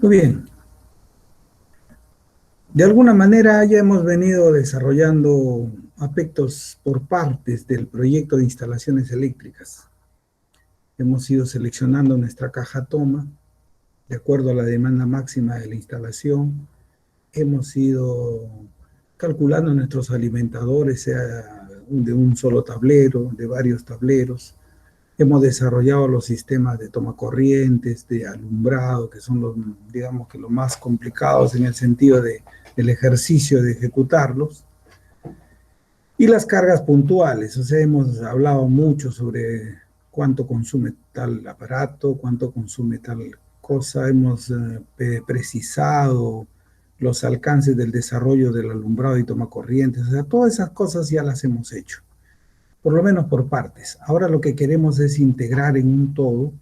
Muy bien. De alguna manera ya hemos venido desarrollando aspectos por partes del proyecto de instalaciones eléctricas. Hemos ido seleccionando nuestra caja toma de acuerdo a la demanda máxima de la instalación. Hemos ido calculando nuestros alimentadores, sea de un solo tablero, de varios tableros. Hemos desarrollado los sistemas de tomacorrientes, de alumbrado, que son los, digamos que los más complicados en el sentido del ejercicio de ejecutarlos. Y las cargas puntuales, o sea, hemos hablado mucho sobre cuánto consume tal aparato, cuánto consume tal cosa, hemos precisado los alcances del desarrollo del alumbrado y tomacorrientes, o sea, todas esas cosas ya las hemos hecho, por lo menos por partes. Ahora lo que queremos es integrar en un todo,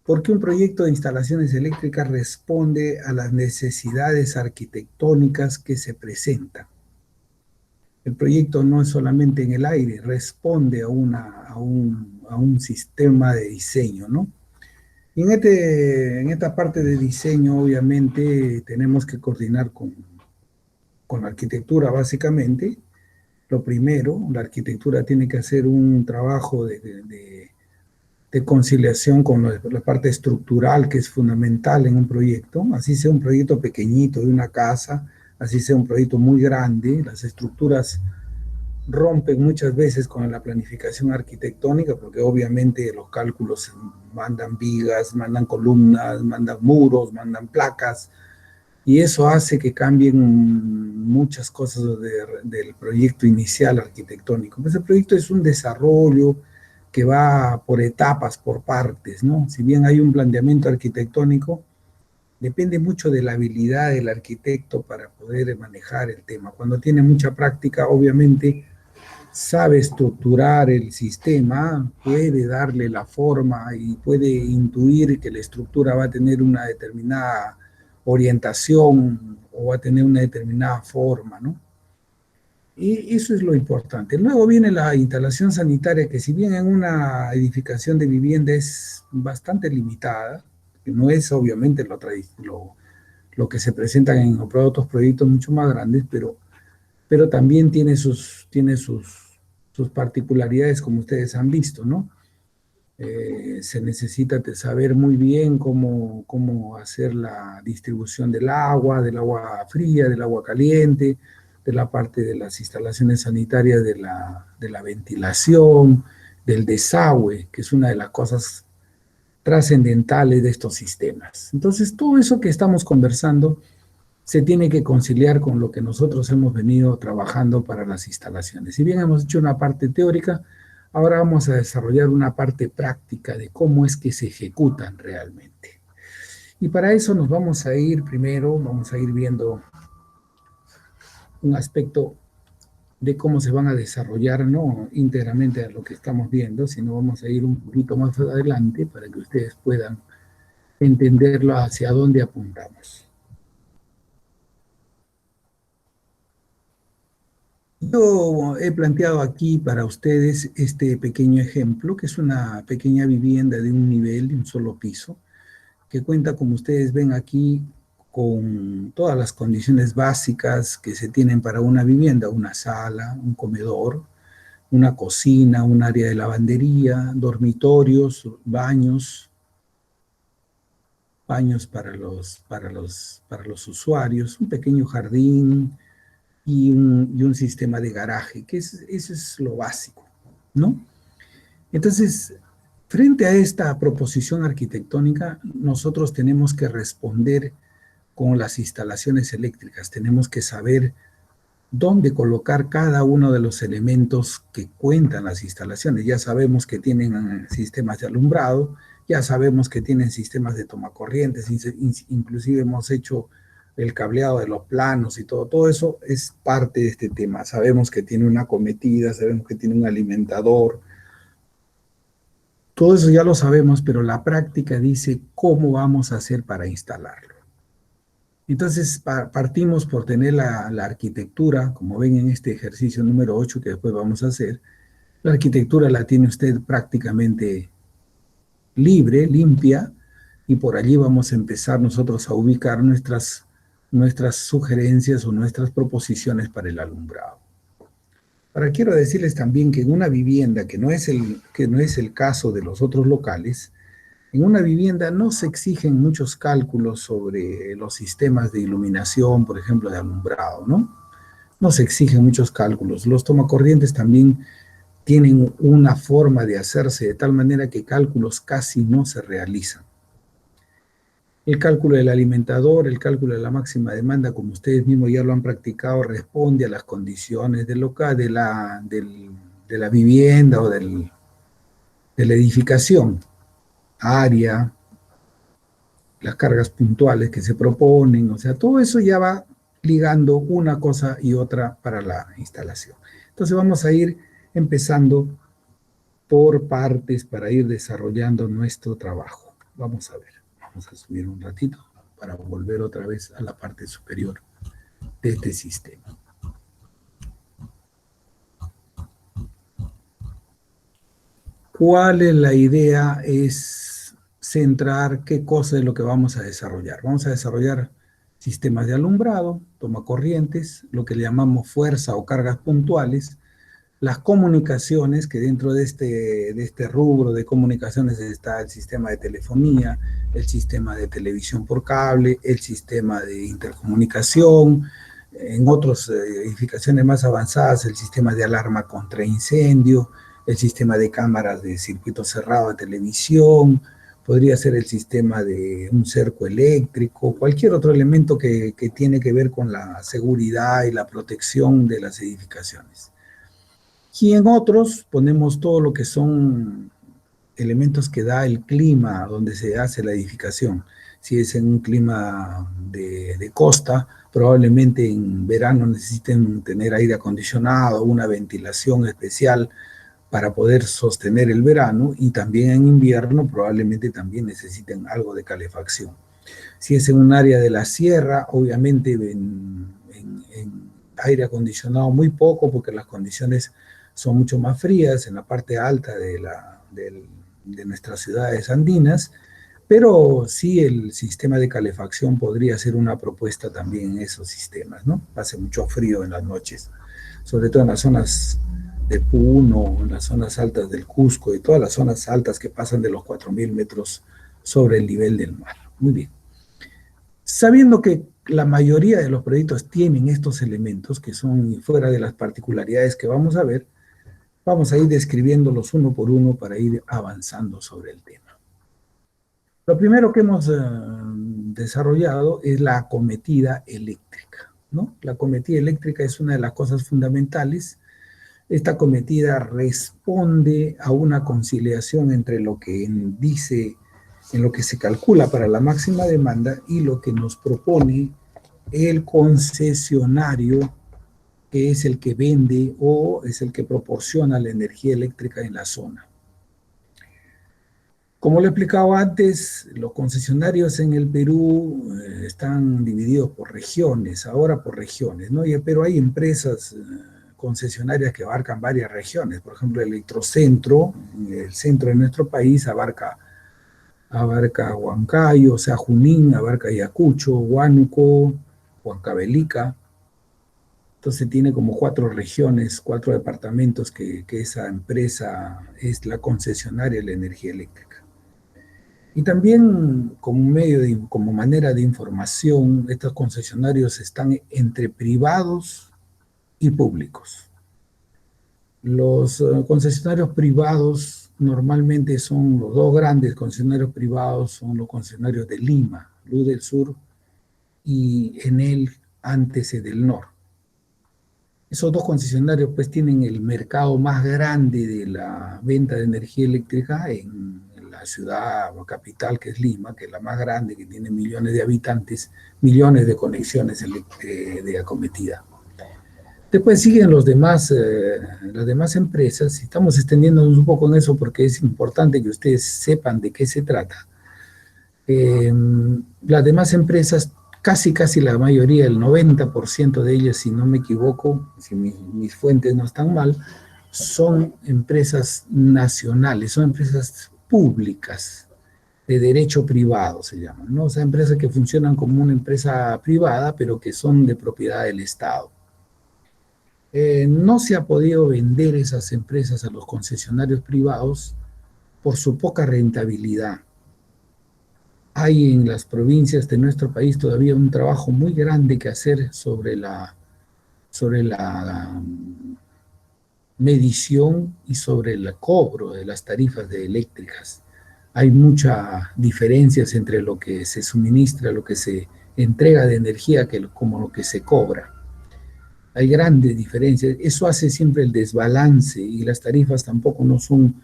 porque un proyecto de instalaciones eléctricas responde a las necesidades arquitectónicas que se presentan. El proyecto no es solamente en el aire, responde a un sistema de diseño, ¿no? Y en esta parte de diseño, obviamente, tenemos que coordinar con la arquitectura, básicamente. Lo primero, la arquitectura tiene que hacer un trabajo de conciliación con la parte estructural, que es fundamental en un proyecto, así sea un proyecto pequeñito de una casa, así sea un proyecto muy grande, las estructuras rompen muchas veces con la planificación arquitectónica, porque obviamente los cálculos mandan vigas, mandan columnas, mandan muros, mandan placas, y eso hace que cambien muchas cosas del proyecto inicial arquitectónico. Pues el proyecto es un desarrollo que va por etapas, por partes, ¿no? Si bien hay un planteamiento arquitectónico, depende mucho de la habilidad del arquitecto para poder manejar el tema. Cuando tiene mucha práctica, obviamente sabe estructurar el sistema, puede darle la forma y puede intuir que la estructura va a tener una determinada orientación o va a tener una determinada forma, ¿no? Y eso es lo importante. Luego viene la instalación sanitaria, que si bien en una edificación de vivienda es bastante limitada, que no es obviamente lo que se presenta en otros proyectos mucho más grandes, pero también sus particularidades, como ustedes han visto, ¿no? Se necesita saber muy bien cómo hacer la distribución del agua fría, del agua caliente, de la parte de las instalaciones sanitarias, de la ventilación, del desagüe, que es una de las cosas trascendentales de estos sistemas. Entonces, todo eso que estamos conversando se tiene que conciliar con lo que nosotros hemos venido trabajando para las instalaciones. Si bien hemos hecho una parte teórica, ahora vamos a desarrollar una parte práctica de cómo es que se ejecutan realmente. Y para eso nos vamos a ir primero, vamos a ir viendo un aspecto de cómo se van a desarrollar, no íntegramente a lo que estamos viendo, sino vamos a ir un poquito más adelante para que ustedes puedan entenderlo hacia dónde apuntamos. Yo he planteado aquí para ustedes este pequeño ejemplo, que es una pequeña vivienda de un nivel, de un solo piso, que cuenta, como ustedes ven aquí, con todas las condiciones básicas que se tienen para una vivienda: una sala, un comedor, una cocina, un área de lavandería, dormitorios, baños para los usuarios, un pequeño jardín, y un sistema de garaje, eso es lo básico, ¿no? Entonces, frente a esta proposición arquitectónica, nosotros tenemos que responder con las instalaciones eléctricas, tenemos que saber dónde colocar cada uno de los elementos que cuentan las instalaciones. Ya sabemos que tienen sistemas de alumbrado, ya sabemos que tienen sistemas de tomacorrientes, inclusive hemos hecho el cableado de los planos y todo eso es parte de este tema. Sabemos que tiene una cometida, sabemos que tiene un alimentador, todo eso ya lo sabemos, pero la práctica dice cómo vamos a hacer para instalarlo. Entonces partimos por tener la arquitectura, como ven en este ejercicio número 8 que después vamos a hacer. La arquitectura la tiene usted prácticamente libre, limpia, y por allí vamos a empezar nosotros a ubicar nuestras sugerencias o nuestras proposiciones para el alumbrado. Ahora quiero decirles también que en una vivienda, que no es el caso de los otros locales, en una vivienda no se exigen muchos cálculos sobre los sistemas de iluminación, por ejemplo, de alumbrado, ¿no? No se exigen muchos cálculos. Los tomacorrientes también tienen una forma de hacerse de tal manera que cálculos casi no se realizan. El cálculo del alimentador, el cálculo de la máxima demanda, como ustedes mismos ya lo han practicado, responde a las condiciones del local, de la vivienda o de la edificación, área, las cargas puntuales que se proponen, o sea, todo eso ya va ligando una cosa y otra para la instalación. Entonces vamos a ir empezando por partes para ir desarrollando nuestro trabajo. Vamos a ver, vamos a subir un ratito para volver otra vez a la parte superior de este sistema. ¿Cuál es la idea? Es centrar qué cosa es lo que vamos a desarrollar. Vamos a desarrollar sistemas de alumbrado, tomacorrientes, lo que le llamamos fuerza o cargas puntuales, las comunicaciones, que dentro de este rubro de comunicaciones está el sistema de telefonía, el sistema de televisión por cable, el sistema de intercomunicación, en otras edificaciones más avanzadas, el sistema de alarma contra incendio, el sistema de cámaras de circuito cerrado de televisión, podría ser el sistema de un cerco eléctrico, cualquier otro elemento que tiene que ver con la seguridad y la protección de las edificaciones. Y en otros ponemos todo lo que son elementos que da el clima donde se hace la edificación. Si es en un clima de costa, probablemente en verano necesiten tener aire acondicionado, una ventilación especial para poder sostener el verano, y también en invierno probablemente también necesiten algo de calefacción. Si es en un área de la sierra, obviamente en aire acondicionado muy poco, porque las condiciones son mucho más frías en la parte alta de nuestras ciudades andinas, pero sí el sistema de calefacción podría ser una propuesta también en esos sistemas, ¿no? Hace mucho frío en las noches, sobre todo en las zonas de Puno, en las zonas altas del Cusco y todas las zonas altas que pasan de los 4.000 metros sobre el nivel del mar. Muy bien. Sabiendo que la mayoría de los proyectos tienen estos elementos, que son fuera de las particularidades que vamos a ver, vamos a ir describiéndolos uno por uno para ir avanzando sobre el tema. Lo primero que hemos desarrollado es la acometida eléctrica, ¿no? La acometida eléctrica es una de las cosas fundamentales. Esta acometida responde a una conciliación entre lo que dice, en lo que se calcula para la máxima demanda y lo que nos propone el concesionario, que es el que vende o es el que proporciona la energía eléctrica en la zona. Como lo he explicado antes, los concesionarios en el Perú están divididos por regiones, ahora por regiones, ¿no? Pero hay empresas concesionarias que abarcan varias regiones. Por ejemplo, Electrocentro, el centro de nuestro país, abarca Huancayo, o sea, Junín, abarca Ayacucho, Huánuco, Huancavelica. Entonces tiene como 4 regiones, 4 departamentos que esa empresa es la concesionaria de la energía eléctrica. Y también como manera de información, estos concesionarios están entre privados y públicos. Los concesionarios privados normalmente son los 2 grandes concesionarios privados, son los concesionarios de Lima, Luz del Sur, y Enel, Antese del Norte. Esos 2 concesionarios pues tienen el mercado más grande de la venta de energía eléctrica en la ciudad o capital, que es Lima, que es la más grande, que tiene millones de habitantes, millones de conexiones de acometida. Después siguen las demás empresas, y estamos extendiéndonos un poco en eso porque es importante que ustedes sepan de qué se trata. Las demás empresas, casi la mayoría, el 90% de ellas, si no me equivoco, si mis fuentes no están mal, son empresas nacionales, son empresas públicas. de derecho privado, se llaman, ¿no? O sea, empresas que funcionan como una empresa privada, pero que son de propiedad del Estado. No se ha podido vender esas empresas a los concesionarios privados por su poca rentabilidad. Hay en las provincias de nuestro país todavía un trabajo muy grande que hacer sobre la medición y sobre el cobro de las tarifas de eléctricas. Hay muchas diferencias entre lo que se suministra, lo que se entrega de energía, como lo que se cobra. Hay grandes diferencias. Eso hace siempre el desbalance y las tarifas tampoco no son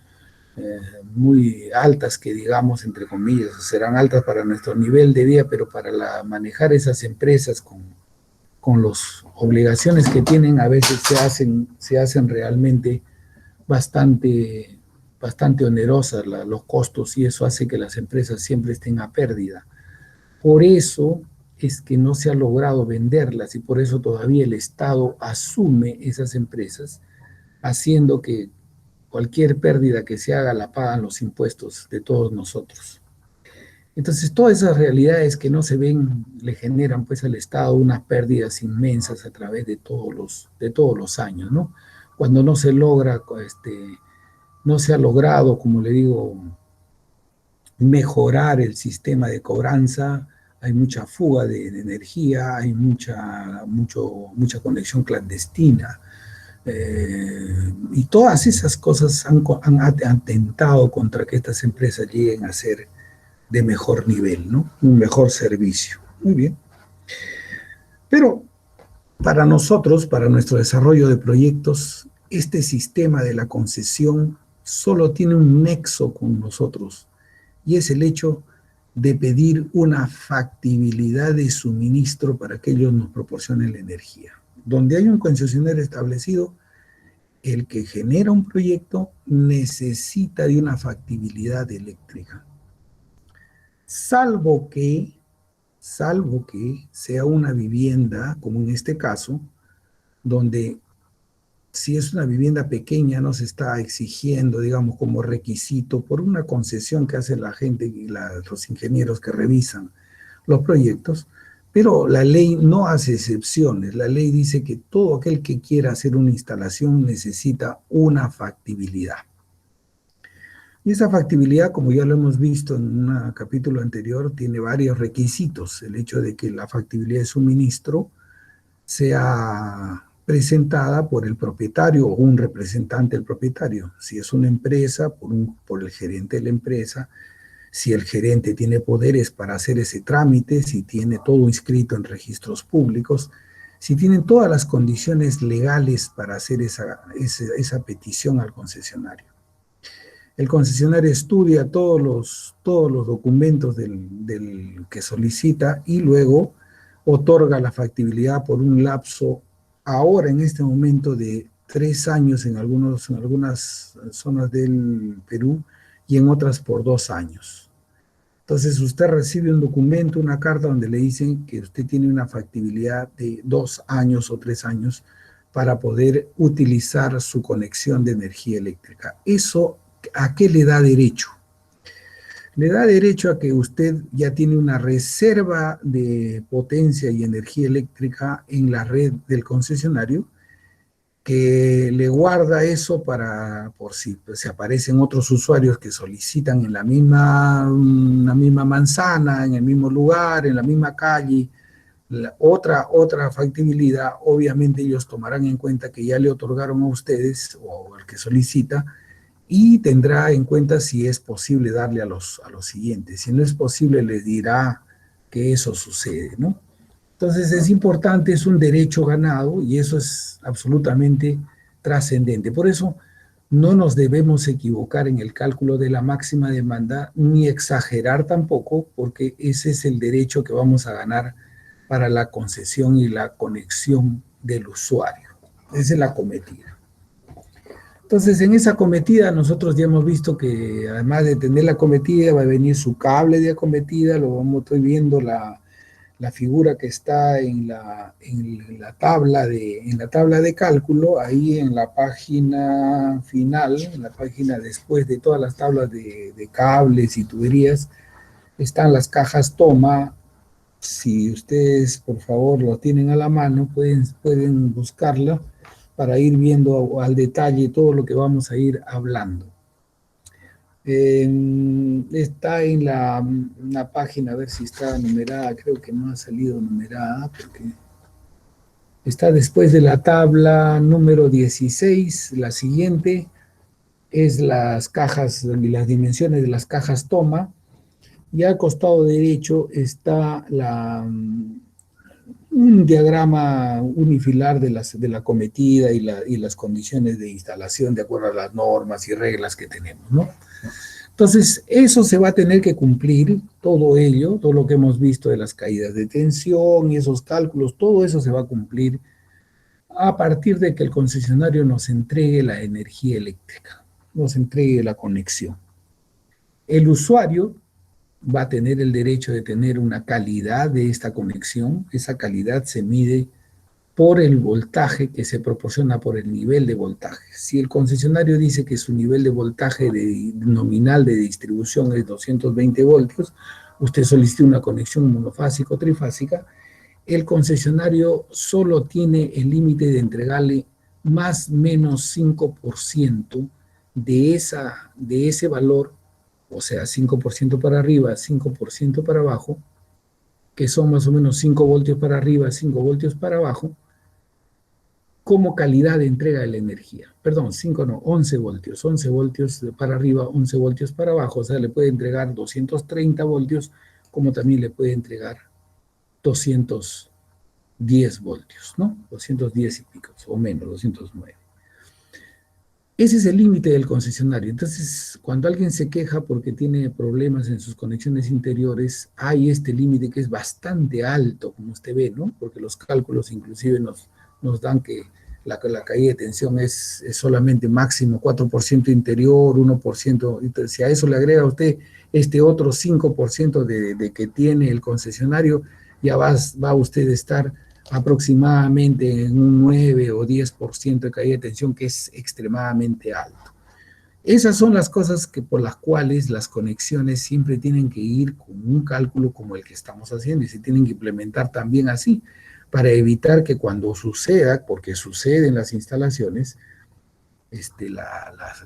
muy altas, que digamos, entre comillas, serán altas para nuestro nivel de vida, pero para manejar esas empresas con las obligaciones que tienen, a veces se hacen realmente bastante, bastante onerosas los costos, y eso hace que las empresas siempre estén a pérdida. Por eso es que no se ha logrado venderlas y por eso todavía el Estado asume esas empresas, haciendo que cualquier pérdida que se haga la pagan los impuestos de todos nosotros. Entonces, todas esas realidades que no se ven le generan pues al Estado unas pérdidas inmensas a través de todos los años, ¿no? Cuando no se logra, no se ha logrado, como le digo, mejorar el sistema de cobranza, hay mucha fuga de energía, hay mucha conexión clandestina, y todas esas cosas han atentado contra que estas empresas lleguen a ser de mejor nivel, ¿no? Un mejor servicio. Muy bien. Pero para nosotros, para nuestro desarrollo de proyectos, este sistema de la concesión solo tiene un nexo con nosotros, y es el hecho de pedir una factibilidad de suministro para que ellos nos proporcionen la energía. Donde hay un concesionario establecido, el que genera un proyecto necesita de una factibilidad eléctrica. Salvo que sea una vivienda, como en este caso, donde si es una vivienda pequeña no se está exigiendo, digamos, como requisito por una concesión que hace la gente y los ingenieros que revisan los proyectos, pero la ley no hace excepciones. La ley dice que todo aquel que quiera hacer una instalación necesita una factibilidad. Y esa factibilidad, como ya lo hemos visto en un capítulo anterior, tiene varios requisitos. El hecho de que la factibilidad de suministro sea presentada por el propietario o un representante del propietario. Si es una empresa, por el gerente de la empresa. Si el gerente tiene poderes para hacer ese trámite, si tiene todo inscrito en registros públicos, si tienen todas las condiciones legales para hacer esa petición al concesionario. El concesionario estudia todos los documentos del que solicita y luego otorga la factibilidad por un lapso, ahora en este momento, de 3 años en algunas zonas del Perú y en otras por 2 años. Entonces usted recibe un documento, una carta donde le dicen que usted tiene una factibilidad de 2 años o 3 años para poder utilizar su conexión de energía eléctrica. ¿Eso a qué le da derecho? Le da derecho a que usted ya tiene una reserva de potencia y energía eléctrica en la red del concesionario, que le guarda eso por si se aparecen otros usuarios que solicitan en la misma manzana, en el mismo lugar, en la misma calle, otra factibilidad. Obviamente ellos tomarán en cuenta que ya le otorgaron a ustedes o al que solicita, y tendrá en cuenta si es posible darle a los siguientes. Si no es posible, les dirá que eso sucede, ¿no? Entonces es importante, es un derecho ganado y eso es absolutamente trascendente. Por eso no nos debemos equivocar en el cálculo de la máxima demanda, ni exagerar tampoco, porque ese es el derecho que vamos a ganar para la concesión y la conexión del usuario. Esa es la cometida. Entonces, en esa acometida nosotros ya hemos visto que además de tener la acometida va a venir su cable de acometida. Estoy viendo la figura que está en la tabla de cálculo, ahí en la página final, en la página después de todas las tablas de cables y tuberías. están las cajas toma. Si ustedes, por favor, lo tienen a la mano, pueden buscarla para ir viendo al detalle todo lo que vamos a ir hablando. Está en la página, a ver si está numerada, creo que no ha salido numerada, porque está después de la tabla número 16, la siguiente es las cajas, las dimensiones de las cajas toma, y al costado derecho está un diagrama unifilar de la cometida y las condiciones de instalación de acuerdo a las normas y reglas que tenemos, ¿no? Entonces, eso se va a tener que cumplir, todo ello, todo lo que hemos visto de las caídas de tensión y esos cálculos, todo eso se va a cumplir a partir de que el concesionario nos entregue la energía eléctrica, nos entregue la conexión. El usuario va a tener el derecho de tener una calidad de esta conexión. Esa calidad se mide por el voltaje que se proporciona por el nivel de voltaje. Si el concesionario dice que su nivel de voltaje nominal de distribución es 220 voltios, usted solicita una conexión monofásica o trifásica, el concesionario solo tiene el límite de entregarle más o menos 5% de ese valor, o sea, 5% para arriba, 5% para abajo, que son más o menos 5 voltios para arriba, 5 voltios para abajo, como calidad de entrega de la energía. Perdón, 5 no, 11 voltios. 11 voltios para arriba, 11 voltios para abajo. O sea, le puede entregar 230 voltios, como también le puede entregar 210 voltios, ¿no? 210 y pico, o menos, 209. Ese es el límite del concesionario. Entonces, cuando alguien se queja porque tiene problemas en sus conexiones interiores, hay este límite que es bastante alto, como usted ve, ¿no? Porque los cálculos inclusive nos dan que la caída de tensión es solamente máximo 4% interior, 1%. Entonces, si a eso le agrega a usted este otro 5% de que tiene el concesionario, ya va usted a estar aproximadamente en un 9 o 10% de caída de tensión, que es extremadamente alto. Esas son las cosas por las cuales las conexiones siempre tienen que ir con un cálculo como el que estamos haciendo y se tienen que implementar también así, para evitar que cuando suceda, porque sucede en las instalaciones,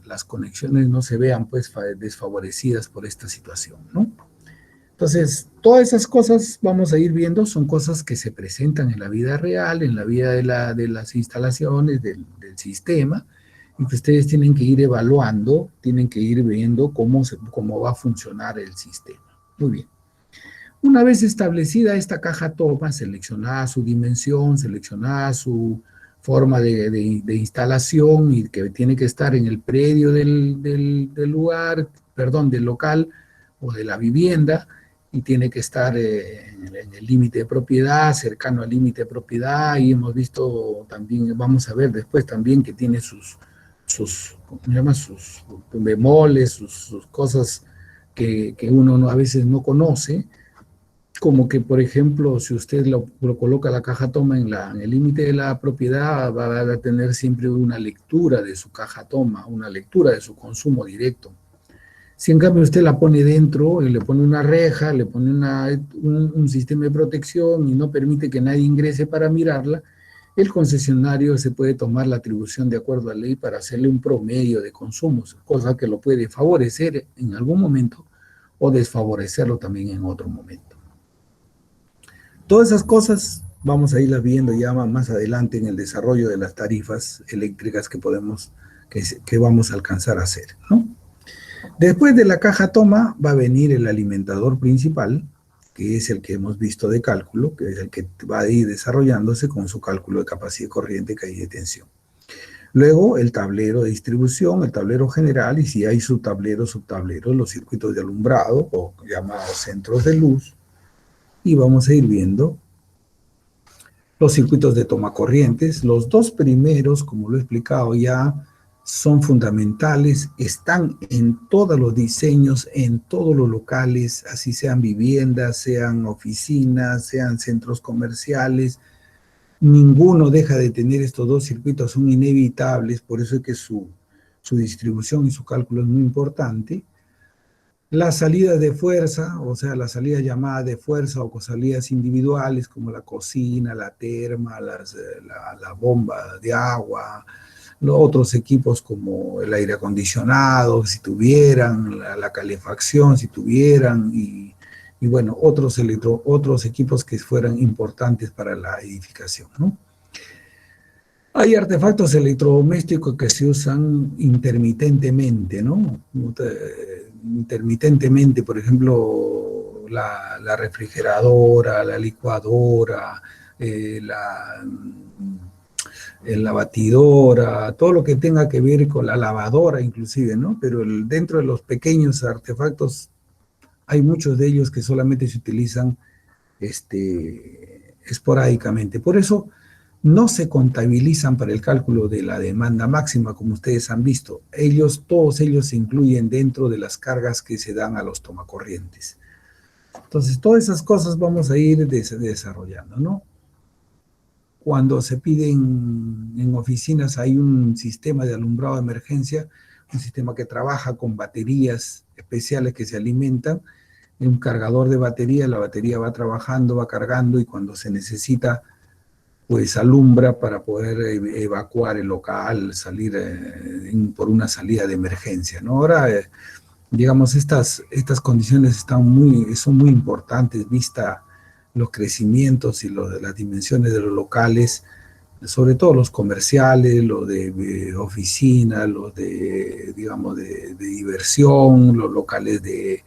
las conexiones no se vean pues desfavorecidas por esta situación, ¿no? Entonces, todas esas cosas vamos a ir viendo, son cosas que se presentan en la vida real, en la vida de las instalaciones, del sistema, y que ustedes tienen que ir evaluando, tienen que ir viendo cómo va a funcionar el sistema. Muy bien. Una vez establecida esta caja toma, seleccionada su dimensión, seleccionada su forma de instalación y que tiene que estar en el predio del lugar, perdón, del local o de la vivienda, y tiene que estar en el límite de propiedad, cercano al límite de propiedad, y hemos visto también, vamos a ver después también que tiene ¿cómo se llama? Sus bemoles, sus cosas que uno a veces no conoce, como que, por ejemplo, si usted lo coloca la caja toma en el límite de la propiedad, va a tener siempre una lectura de su caja toma, una lectura de su consumo directo. Si en cambio usted la pone dentro y le pone una reja, le pone un sistema de protección y no permite que nadie ingrese para mirarla, el concesionario se puede tomar la atribución de acuerdo a la ley para hacerle un promedio de consumos, cosa que lo puede favorecer en algún momento o desfavorecerlo también en otro momento. Todas esas cosas vamos a irlas viendo ya más adelante en el desarrollo de las tarifas eléctricas que vamos a alcanzar a hacer, ¿no? Después de la caja toma va a venir el alimentador principal, que es el que hemos visto de cálculo, que es el que va a ir desarrollándose con su cálculo de capacidad corriente, caída de tensión. Luego el tablero de distribución, el tablero general, y si hay subtableros, los circuitos de alumbrado o llamados centros de luz, y vamos a ir viendo los circuitos de toma corrientes. Los dos primeros, como lo he explicado ya, son fundamentales, están en todos los diseños, en todos los locales, así sean viviendas, sean oficinas, sean centros comerciales. Ninguno deja de tener estos dos circuitos, son inevitables, por eso es que su distribución y su cálculo es muy importante. Las salidas de fuerza, o sea, las salidas llamadas de fuerza o con salidas individuales como la cocina, la terma, la bomba de agua, los otros equipos como el aire acondicionado, si tuvieran, la calefacción, si tuvieran, y bueno, otros equipos que fueran importantes para la edificación, ¿no? Hay artefactos electrodomésticos que se usan intermitentemente, ¿no? Intermitentemente, por ejemplo, la refrigeradora, la licuadora, la batidora, todo lo que tenga que ver con la lavadora inclusive, ¿no? Pero dentro de los pequeños artefactos hay muchos de ellos que solamente se utilizan esporádicamente. Por eso no se contabilizan para el cálculo de la demanda máxima, como ustedes han visto. Todos ellos se incluyen dentro de las cargas que se dan a los tomacorrientes. Entonces, todas esas cosas vamos a ir desarrollando, ¿no? Cuando se piden en oficinas, hay un sistema de alumbrado de emergencia, un sistema que trabaja con baterías especiales que se alimentan, en un cargador de batería, la batería va trabajando, va cargando, y cuando se necesita, pues alumbra para poder evacuar el local, salir por una salida de emergencia, ¿no? Ahora, digamos, estas condiciones son muy importantes, vista los crecimientos y las dimensiones de los locales, sobre todo los comerciales, los de oficina, los de, digamos, de diversión, los locales de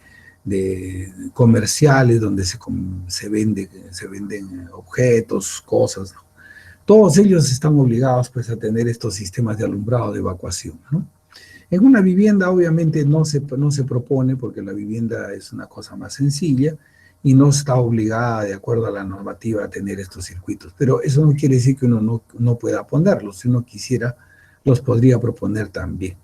comerciales donde se venden objetos, cosas, ¿no? Todos ellos están obligados pues a tener estos sistemas de alumbrado de evacuación, ¿no? En una vivienda obviamente no se propone, porque la vivienda es una cosa más sencilla y no está obligada de acuerdo a la normativa a tener estos circuitos. Pero eso no quiere decir que uno no pueda ponerlos. Si uno quisiera, los podría proponer también.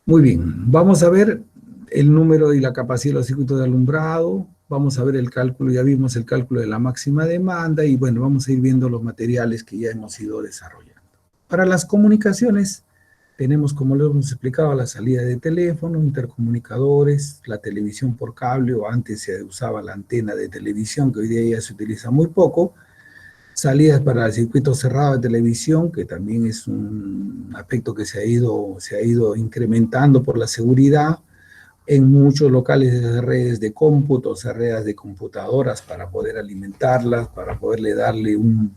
Muy bien, vamos a ver el número y la capacidad de los circuitos de alumbrado. Vamos a ver el cálculo, ya vimos el cálculo de la máxima demanda, y bueno, vamos a ir viendo los materiales que ya hemos ido desarrollando. Para las comunicaciones, tenemos, como les hemos explicado, la salida de teléfono, intercomunicadores, la televisión por cable, o antes se usaba la antena de televisión, que hoy día ya se utiliza muy poco. Salidas para el circuito cerrado de televisión, que también es un aspecto que se ha ido incrementando por la seguridad. En muchos locales de redes de cómputo, redes de computadoras para poder alimentarlas, para poderle darle un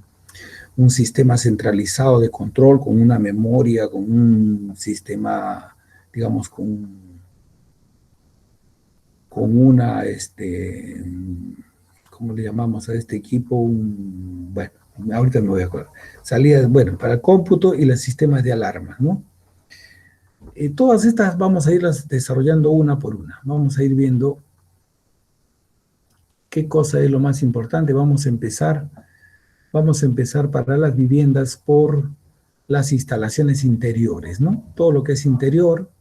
sistema centralizado de control con una memoria, con un sistema, digamos, con una, ¿cómo le llamamos a este equipo? Bueno, ahorita me voy a acordar. Salidas, bueno, para cómputo y los sistemas de alarma, ¿no? Todas estas vamos a irlas desarrollando una por una. Vamos a ir viendo qué cosa es lo más importante. Vamos a empezar para las viviendas por las instalaciones interiores, ¿no? Todo lo que es interior,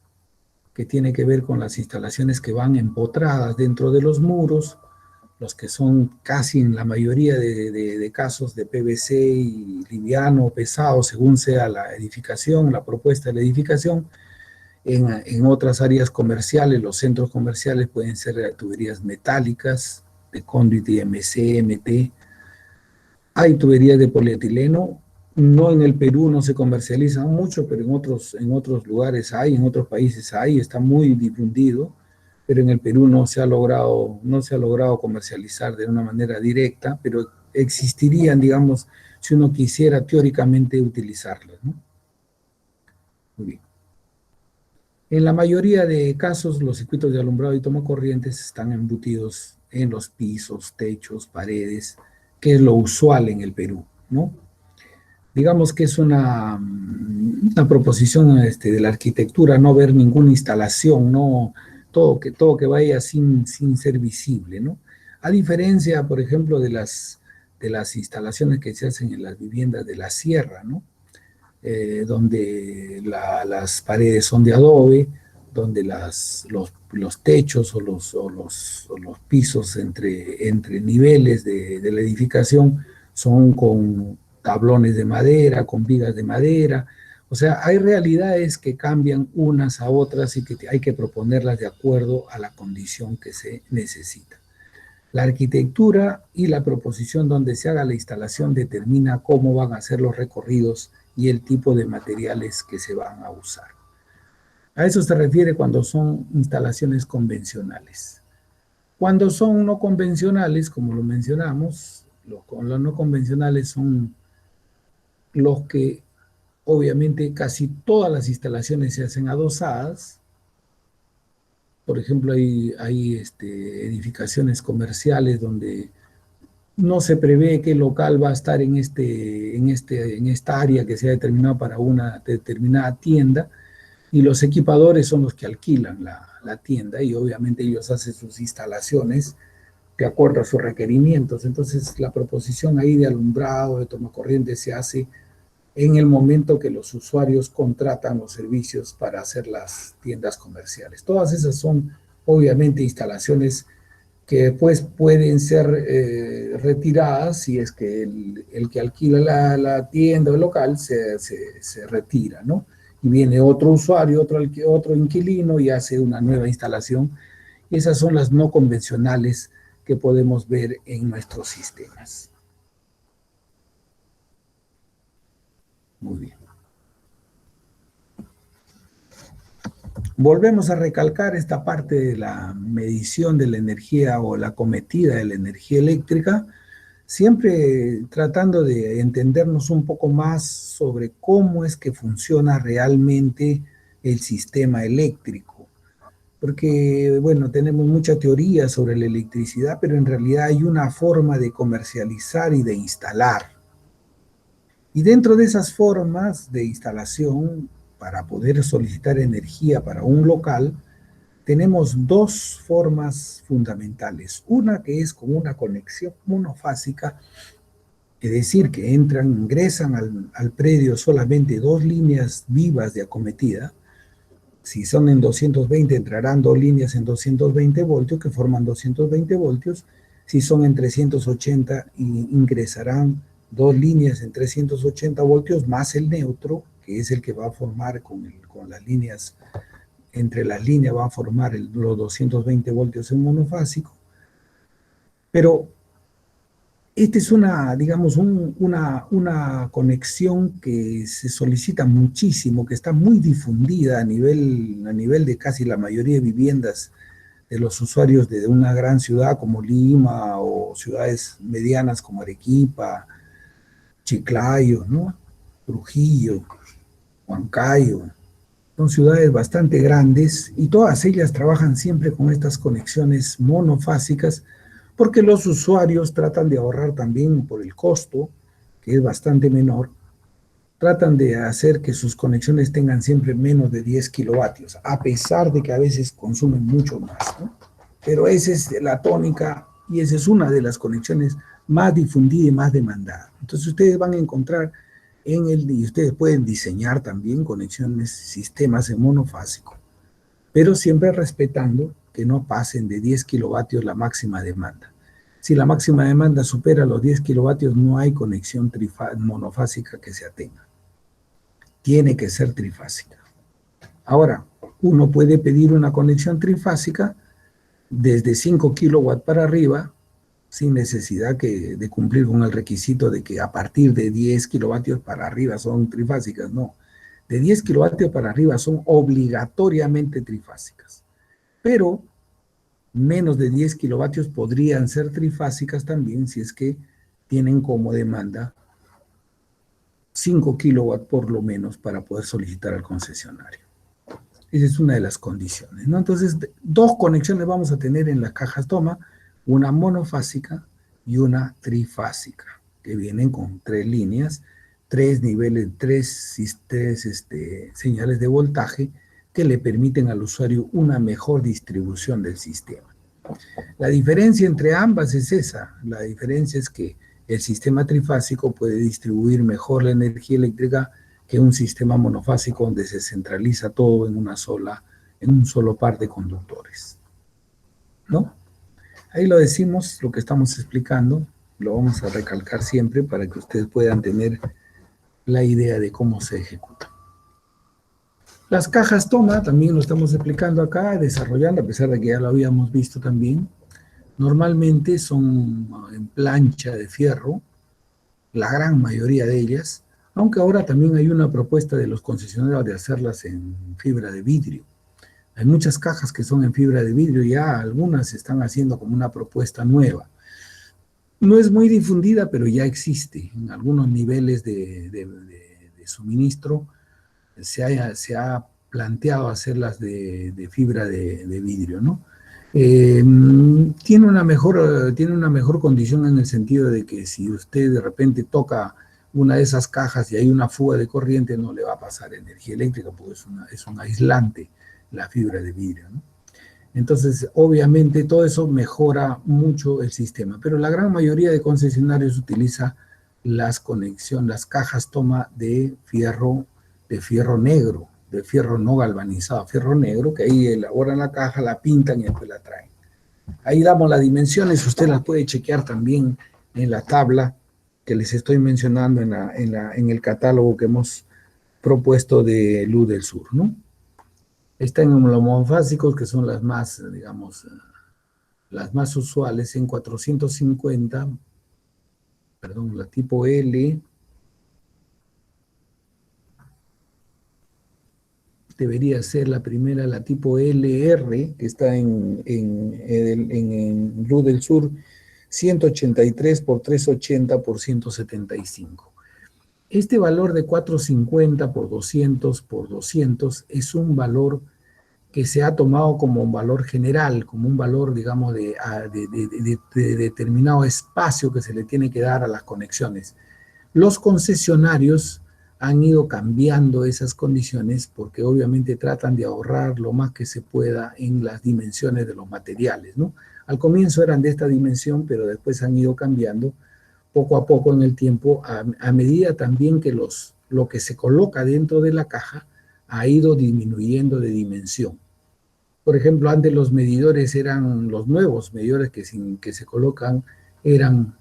que tiene que ver con las instalaciones que van empotradas dentro de los muros, los que son casi en la mayoría de casos de PVC y liviano o pesado, según sea la edificación, la propuesta de la edificación. En otras áreas comerciales, los centros comerciales pueden ser tuberías metálicas, de conduit IMC, MT. Hay tuberías de polietileno, no en el Perú no se comercializan mucho, pero en otros lugares hay, en otros países hay, está muy difundido, pero en el Perú no se ha logrado comercializar de una manera directa, pero existirían, digamos, si uno quisiera teóricamente utilizarlas, ¿no? Muy bien. En la mayoría de casos, los circuitos de alumbrado y tomacorrientes están embutidos en los pisos, techos, paredes, que es lo usual en el Perú, ¿no? Digamos que es una proposición de la arquitectura, no ver ninguna instalación, no todo que vaya sin ser visible, ¿no? A diferencia, por ejemplo, de las instalaciones que se hacen en las viviendas de la sierra, ¿no? Donde las paredes son de adobe, donde los techos o los pisos entre niveles de la edificación son con tablones de madera, con vigas de madera, O sea, hay realidades que cambian unas a otras y que hay que proponerlas de acuerdo a la condición que se necesita. La arquitectura y la proposición donde se haga la instalación determina cómo van a ser los recorridos y el tipo de materiales que se van a usar. A eso se refiere cuando son instalaciones convencionales. Cuando son no convencionales, como lo mencionamos, los no convencionales son los que obviamente casi todas las instalaciones se hacen adosadas. Por ejemplo, hay edificaciones comerciales donde no se prevé que el local va a estar en esta área que se ha determinado para una determinada tienda, y los equipadores son los que alquilan la tienda, y obviamente ellos hacen sus instalaciones de acuerdo a sus requerimientos. Entonces, la proposición ahí de alumbrado, de tomacorriente, se hace en el momento que los usuarios contratan los servicios para hacer las tiendas comerciales. Todas esas son obviamente instalaciones que después pueden ser retiradas si es que el que alquila la tienda o el local se retira, ¿no? Y viene otro usuario, otro inquilino y hace una nueva instalación. Esas son las no convencionales que podemos ver en nuestros sistemas. Muy bien. Volvemos a recalcar esta parte de la medición de la energía o la cometida de la energía eléctrica, siempre tratando de entendernos un poco más sobre cómo es que funciona realmente el sistema eléctrico. Porque, bueno, tenemos mucha teoría sobre la electricidad, pero en realidad hay una forma de comercializar y de instalar. Y dentro de esas formas de instalación, para poder solicitar energía para un local, tenemos dos formas fundamentales. Una que es como una conexión monofásica, es decir, que ingresan al predio solamente dos líneas vivas de acometida. Si son en 220, entrarán dos líneas en 220 voltios que forman 220 voltios. Si son en 380, ingresarán dos líneas en 380 voltios más el neutro, que es el que va a formar con las líneas, entre las líneas va a formar los 220 voltios en monofásico. Pero esta es digamos, una conexión que se solicita muchísimo, que está muy difundida a nivel de casi la mayoría de viviendas de los usuarios de una gran ciudad como Lima o ciudades medianas como Arequipa, Chiclayo, ¿no? Trujillo, Huancayo. Son ciudades bastante grandes y todas ellas trabajan siempre con estas conexiones monofásicas porque los usuarios tratan de ahorrar también por el costo, que es bastante menor, tratan de hacer que sus conexiones tengan siempre menos de 10 kilovatios, a pesar de que a veces consumen mucho más, ¿no? Pero esa es la tónica y esa es una de las conexiones más difundida y más demandada. Entonces ustedes van a encontrar y ustedes pueden diseñar también conexiones, sistemas en monofásico, pero siempre respetando que no pasen de 10 kilovatios la máxima demanda. Si la máxima demanda supera los 10 kilovatios, no hay conexión monofásica que se tenga. Tiene que ser trifásica. Ahora, uno puede pedir una conexión trifásica desde 5 kilowatts para arriba, sin necesidad de cumplir con el requisito de que a partir de 10 kilovatios para arriba son trifásicas, no. De 10 kilovatios para arriba son obligatoriamente trifásicas. Pero menos de 10 kilovatios podrían ser trifásicas también si es que tienen como demanda 5 kilowatts por lo menos para poder solicitar al concesionario. Esa es una de las condiciones, ¿no? Entonces, dos conexiones vamos a tener en las cajas toma, una monofásica y una trifásica, que vienen con tres líneas, tres niveles, tres señales de voltaje que le permiten al usuario una mejor distribución del sistema. La diferencia entre ambas es esa. La diferencia es que el sistema trifásico puede distribuir mejor la energía eléctrica que un sistema monofásico donde se centraliza todo en un solo par de conductores, ¿no? Ahí lo decimos, lo que estamos explicando, lo vamos a recalcar siempre para que ustedes puedan tener la idea de cómo se ejecuta. Las cajas toma, también lo estamos explicando acá, desarrollando, a pesar de que ya lo habíamos visto también. Normalmente son en plancha de fierro, la gran mayoría de ellas, aunque ahora también hay una propuesta de los concesionarios de hacerlas en fibra de vidrio. Hay muchas cajas que son en fibra de vidrio, ya algunas se están haciendo como una propuesta nueva. No es muy difundida, pero ya existe en algunos niveles de suministro. Se ha planteado hacerlas de fibra de vidrio, ¿no? Tiene una mejor condición en el sentido de que si usted de repente toca una de esas cajas y hay una fuga de corriente, no le va a pasar energía eléctrica, porque es un aislante la fibra de vidrio, ¿no? Entonces, obviamente, todo eso mejora mucho el sistema, pero la gran mayoría de concesionarios utiliza las cajas toma de fierro negro, de fierro no galvanizado, fierro negro, que ahí elaboran la caja, la pintan y después la traen. Ahí damos las dimensiones, usted las puede chequear también en la tabla que les estoy mencionando en el catálogo que hemos propuesto de Luz del Sur, ¿no? Están en los monofásicos, que son las más, digamos, las más usuales, en 450, perdón, la tipo L, debería ser la primera, la tipo LR, que está en Luz del Sur, 183 por 380 por 175. Este valor de 450 por 200 es un valor que se ha tomado como un valor general, como un valor, digamos, de determinado espacio que se le tiene que dar a las conexiones. Los concesionarios han ido cambiando esas condiciones porque obviamente tratan de ahorrar lo más que se pueda en las dimensiones de los materiales, ¿no? Al comienzo eran de esta dimensión, pero después han ido cambiando poco a poco en el tiempo, a medida también que lo que se coloca dentro de la caja ha ido disminuyendo de dimensión. Por ejemplo, antes los medidores eran, los nuevos medidores que se colocan eran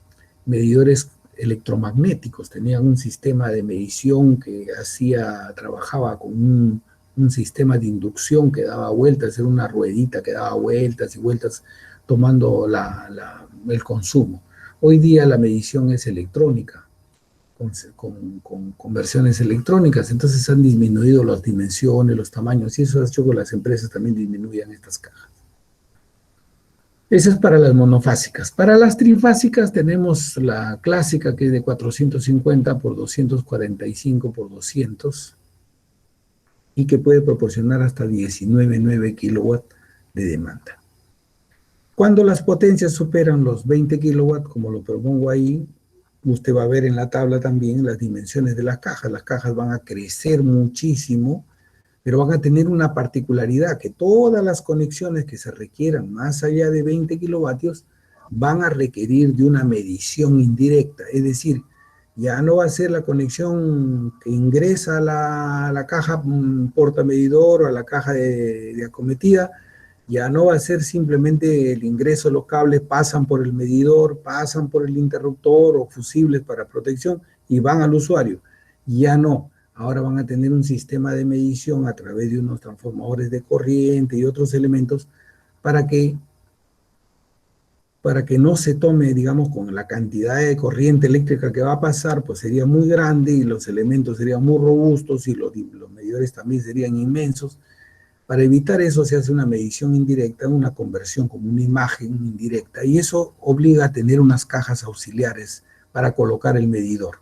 medidores electromagnéticos, tenían un sistema de medición que trabajaba con un sistema de inducción que daba vueltas, era una ruedita que daba vueltas y vueltas tomando el consumo. Hoy día la medición es electrónica, con versiones electrónicas, entonces han disminuido las dimensiones, los tamaños, y eso ha hecho que las empresas también disminuyan estas cajas. Esa es para las monofásicas. Para las trifásicas tenemos la clásica, que es de 450 por 245 por 200 y que puede proporcionar hasta 19,9 kilowatts de demanda. Cuando las potencias superan los 20 kilowatts, como lo propongo ahí, usted va a ver en la tabla también las dimensiones de las cajas. Las cajas van a crecer muchísimo, pero van a tener una particularidad, que todas las conexiones que se requieran más allá de 20 kilovatios van a requerir de una medición indirecta. Es decir, ya no va a ser la conexión que ingresa a la caja portamedidor o a la caja de acometida, ya no va a ser simplemente el ingreso de los cables, pasan por el medidor, pasan por el interruptor o fusibles para protección y van al usuario. Ya no, ahora van a tener un sistema de medición a través de unos transformadores de corriente y otros elementos para que no se tome, digamos, con la cantidad de corriente eléctrica que va a pasar, pues sería muy grande y los elementos serían muy robustos y los medidores también serían inmensos. Para evitar eso se hace una medición indirecta, una conversión como una imagen indirecta, y eso obliga a tener unas cajas auxiliares para colocar el medidor.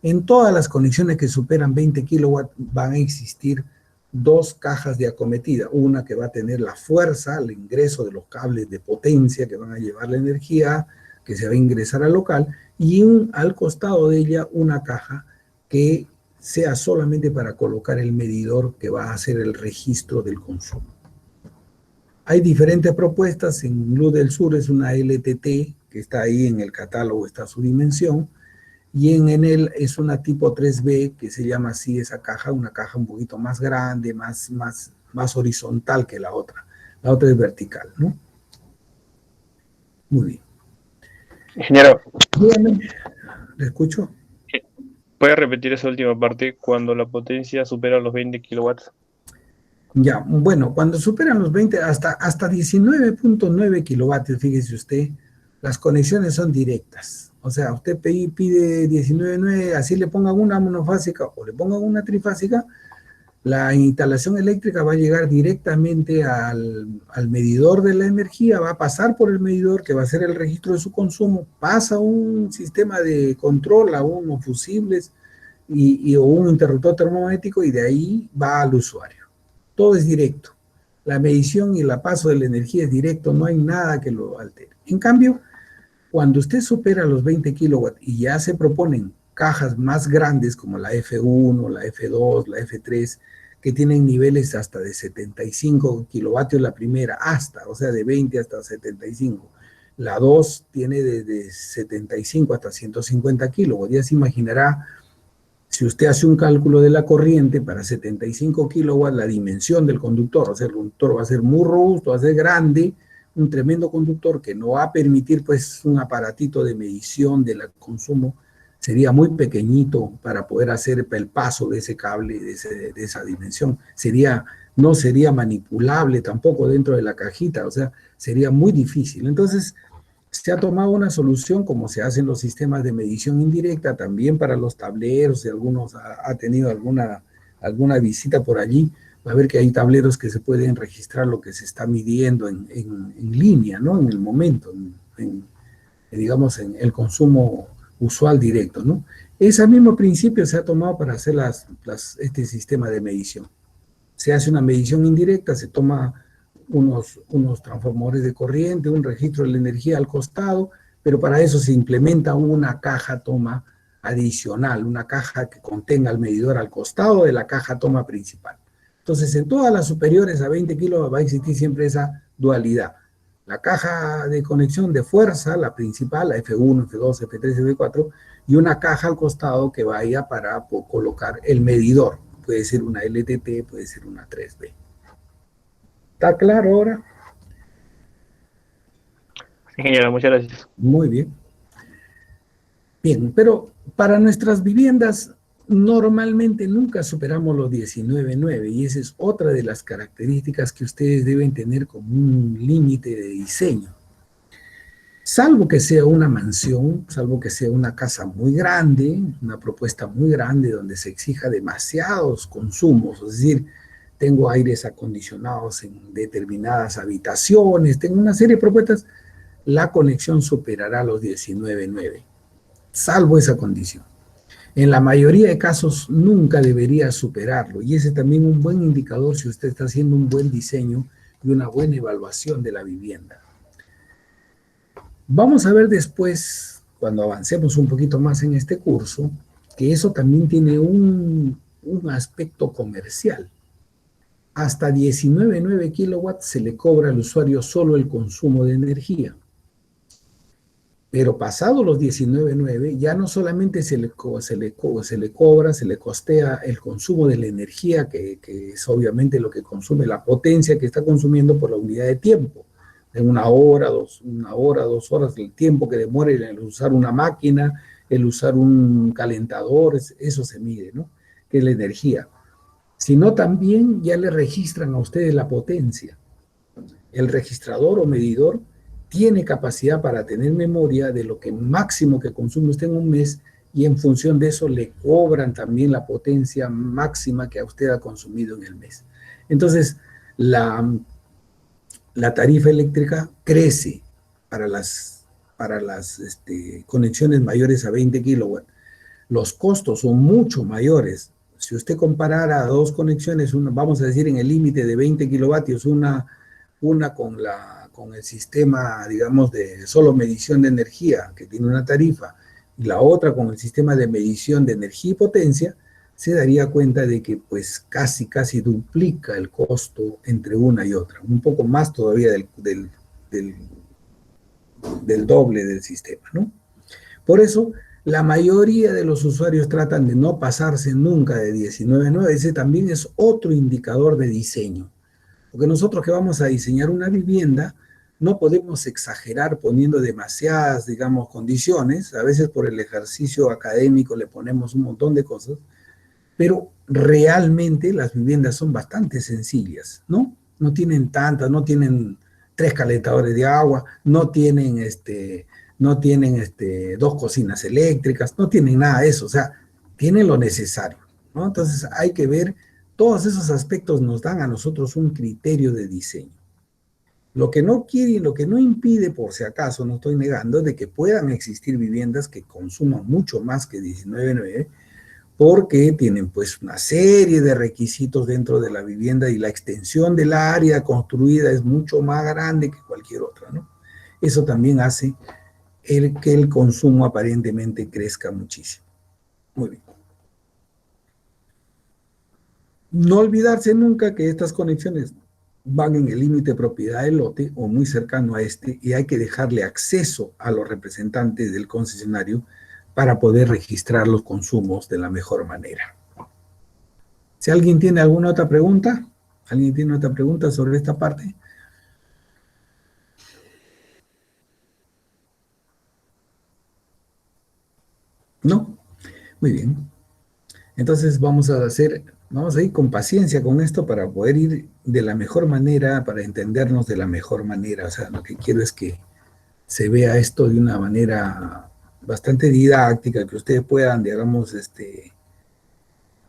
En todas las conexiones que superan 20 kilowatts van a existir dos cajas de acometida, una que va a tener la fuerza, el ingreso de los cables de potencia que van a llevar la energía que se va a ingresar al local, y al costado de ella una caja que sea solamente para colocar el medidor que va a hacer el registro del consumo. Hay diferentes propuestas. En Luz del Sur es una LTT, que está ahí en el catálogo, está su dimensión, y en Enel es una tipo 3B, que se llama así esa caja, una caja un poquito más grande, más horizontal que la otra. La otra es vertical, ¿no? Muy bien. Ingeniero. Dígame, ¿le escucho? ¿Puede repetir esa última parte? Cuando la potencia supera los 20 kilowatts. Ya, bueno, cuando superan los 20, hasta 19.9 kilovatios, fíjese usted, las conexiones son directas. O sea, usted pide 19.9, así le pongan una monofásica o le pongan una trifásica, la instalación eléctrica va a llegar directamente al medidor de la energía, va a pasar por el medidor que va a hacer el registro de su consumo, pasa a un sistema de control, a unos fusibles o un interruptor termomagnético y de ahí va al usuario. Todo es directo. La medición y el paso de la energía es directo, no hay nada que lo altere. En cambio, cuando usted supera los 20 kilowatts y ya se proponen cajas más grandes como la F1, la F2, la F3, que tienen niveles hasta de 75 kilovatios la primera, hasta, o sea, de 20 hasta 75. La 2 tiene desde 75 hasta 150 kilowatts. Ya se imaginará, si usted hace un cálculo de la corriente para 75 kilowatts, la dimensión del conductor, o sea, el conductor va a ser muy robusto, va a ser grande, un tremendo conductor que no va a permitir pues un aparatito de medición del consumo, sería muy pequeñito para poder hacer el paso de ese cable de esa dimensión. No sería manipulable tampoco dentro de la cajita, o sea, sería muy difícil. Entonces, se ha tomado una solución como se hace en los sistemas de medición indirecta, también para los tableros, y algunos ha tenido alguna visita por allí, va a ver que hay tableros que se pueden registrar lo que se está midiendo en línea, ¿no? En el momento, digamos, en el consumo usual directo, ¿no? Ese mismo principio se ha tomado para hacer este sistema de medición. Se hace una medición indirecta, se toma unos transformadores de corriente, un registro de la energía al costado, pero para eso se implementa una caja toma adicional, una caja que contenga el medidor al costado de la caja toma principal. Entonces, en todas las superiores a 20 kilos va a existir siempre esa dualidad. La caja de conexión de fuerza, la principal, la F1, F2, F3, F4, y una caja al costado que vaya para colocar el medidor. Puede ser una LTT, puede ser una 3B. ¿Está claro ahora? Sí, ingeniero, muchas gracias. Muy bien. Bien, pero para nuestras viviendas normalmente nunca superamos los 19.9 y esa es otra de las características que ustedes deben tener como un límite de diseño. Salvo que sea una mansión, salvo que sea una casa muy grande, una propuesta muy grande donde se exija demasiados consumos, es decir, tengo aires acondicionados en determinadas habitaciones, tengo una serie de propuestas, la conexión superará los 19.9, salvo esa condición. En la mayoría de casos nunca debería superarlo y ese es también un buen indicador si usted está haciendo un buen diseño y una buena evaluación de la vivienda. Vamos a ver después, cuando avancemos un poquito más en este curso, que eso también tiene un aspecto comercial. Hasta 19.9 kilowatts se le cobra al usuario solo el consumo de energía. Pero pasado los 19.9, ya no solamente se le cobra, se le costea el consumo de la energía, que es obviamente lo que consume, la potencia que está consumiendo por la unidad de tiempo. De una hora, 2 horas, el tiempo que demora el usar una máquina, el usar un calentador, eso se mide, ¿no? Que es la energía. Sino también ya le registran a ustedes la potencia. El registrador o medidor tiene capacidad para tener memoria de lo que máximo que consume usted en un mes y en función de eso le cobran también la potencia máxima que a usted ha consumido en el mes. Entonces, la tarifa eléctrica crece para las conexiones mayores a 20 kilowatts. Los costos son mucho mayores. Si usted comparara dos conexiones, vamos a decir en el límite de 20 kilovatios, una con el sistema, digamos, de solo medición de energía, que tiene una tarifa, y la otra con el sistema de medición de energía y potencia, se daría cuenta de que pues casi duplica el costo entre una y otra, un poco más todavía del doble del sistema, ¿no? Por eso, la mayoría de los usuarios tratan de no pasarse nunca de 19.9, ese también es otro indicador de diseño. Porque nosotros que vamos a diseñar una vivienda, no podemos exagerar poniendo demasiadas, digamos, condiciones. A veces por el ejercicio académico le ponemos un montón de cosas, pero realmente las viviendas son bastante sencillas, ¿no? No tienen tantas, no tienen 3 calentadores de agua, no tienen 2 cocinas eléctricas, no tienen nada de eso, o sea, tienen lo necesario, ¿no? Entonces hay que ver, todos esos aspectos nos dan a nosotros un criterio de diseño. Lo que no quiere y lo que no impide, por si acaso, no estoy negando, de que puedan existir viviendas que consuman mucho más que 19.9, porque tienen pues una serie de requisitos dentro de la vivienda y la extensión del área construida es mucho más grande que cualquier otra, ¿no? Eso también hace que el consumo aparentemente crezca muchísimo. Muy bien. No olvidarse nunca que estas conexiones van en el límite de propiedad del lote o muy cercano a este, y hay que dejarle acceso a los representantes del concesionario para poder registrar los consumos de la mejor manera. Si alguien tiene alguna otra pregunta, ¿alguien tiene otra pregunta sobre esta parte? ¿No? Muy bien. Entonces vamos a ir con paciencia con esto para poder ir de la mejor manera, para entendernos de la mejor manera. O sea, lo que quiero es que se vea esto de una manera bastante didáctica, que ustedes puedan, digamos,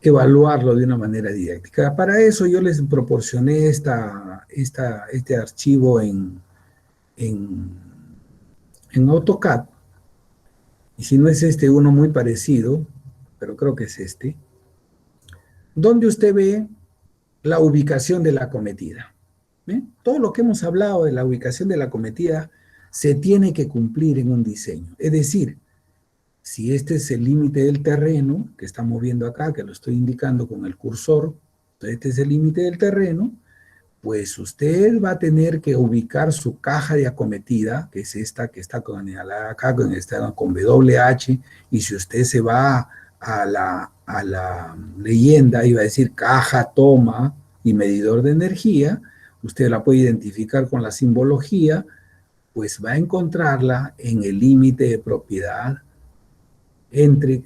evaluarlo de una manera didáctica. Para eso yo les proporcioné este archivo en, en AutoCAD, y si no es uno muy parecido, pero creo que es donde usted ve la ubicación de la acometida. ¿Ve? Todo lo que hemos hablado de la ubicación de la acometida se tiene que cumplir en un diseño. Es decir, si este es el límite del terreno que estamos viendo acá, que lo estoy indicando con el cursor, este es el límite del terreno, pues usted va a tener que ubicar su caja de acometida, que es esta que está acá, con WH, y si usted se va a la leyenda, iba a decir caja, toma y medidor de energía, usted la puede identificar con la simbología, pues va a encontrarla en el límite de propiedad,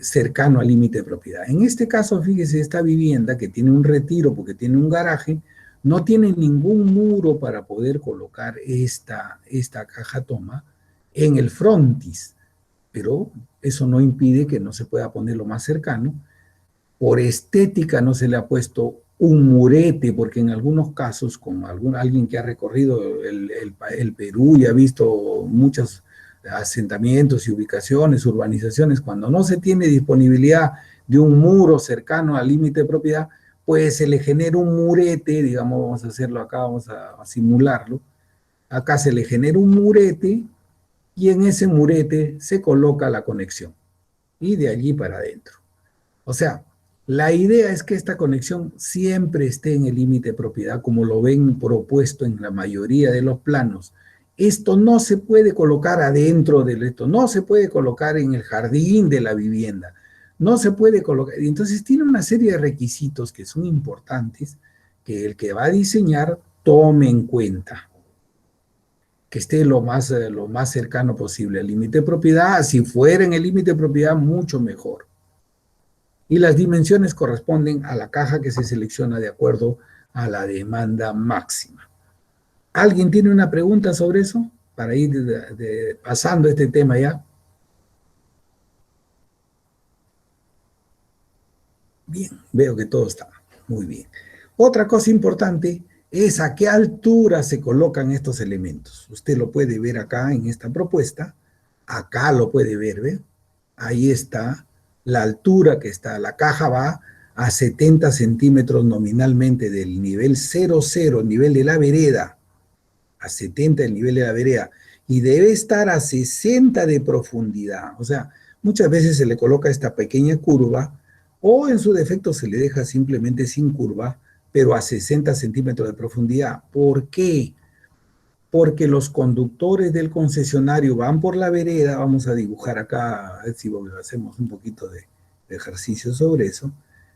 cercano al límite de propiedad. En este caso, fíjese, esta vivienda que tiene un retiro porque tiene un garaje, no tiene ningún muro para poder colocar esta caja toma en el frontis, pero eso no impide que no se pueda poner lo más cercano. Por estética no se le ha puesto un murete, porque en algunos casos, como alguien que ha recorrido el Perú y ha visto muchos asentamientos y ubicaciones, urbanizaciones, cuando no se tiene disponibilidad de un muro cercano al límite de propiedad, pues se le genera un murete, digamos, vamos a hacerlo acá, vamos a simularlo, acá se le genera un murete y en ese murete se coloca la conexión y de allí para adentro. O sea, la idea es que esta conexión siempre esté en el límite de propiedad, como lo ven propuesto en la mayoría de los planos. Esto no se puede colocar adentro de esto, no se puede colocar en el jardín de la vivienda, no se puede colocar. Entonces tiene una serie de requisitos que son importantes que el que va a diseñar tome en cuenta. Que esté lo más cercano posible al límite de propiedad. Si fuera en el límite de propiedad, mucho mejor. Y las dimensiones corresponden a la caja que se selecciona de acuerdo a la demanda máxima. ¿Alguien tiene una pregunta sobre eso? Para ir pasando este tema ya. Bien, veo que todo está muy bien. Otra cosa importante es a qué altura se colocan estos elementos. Usted lo puede ver acá en esta propuesta. Acá lo puede ver, ¿ve? Ahí está la altura que está. La caja va a 70 centímetros nominalmente del nivel 00, nivel de la vereda, a 70 el nivel de la vereda, y debe estar a 60 de profundidad. O sea, muchas veces se le coloca esta pequeña curva, o en su defecto se le deja simplemente sin curva, pero a 60 centímetros de profundidad. ¿Por qué? Porque los conductores del concesionario van por la vereda. Vamos a dibujar acá, a ver si hacemos un poquito de ejercicio sobre eso.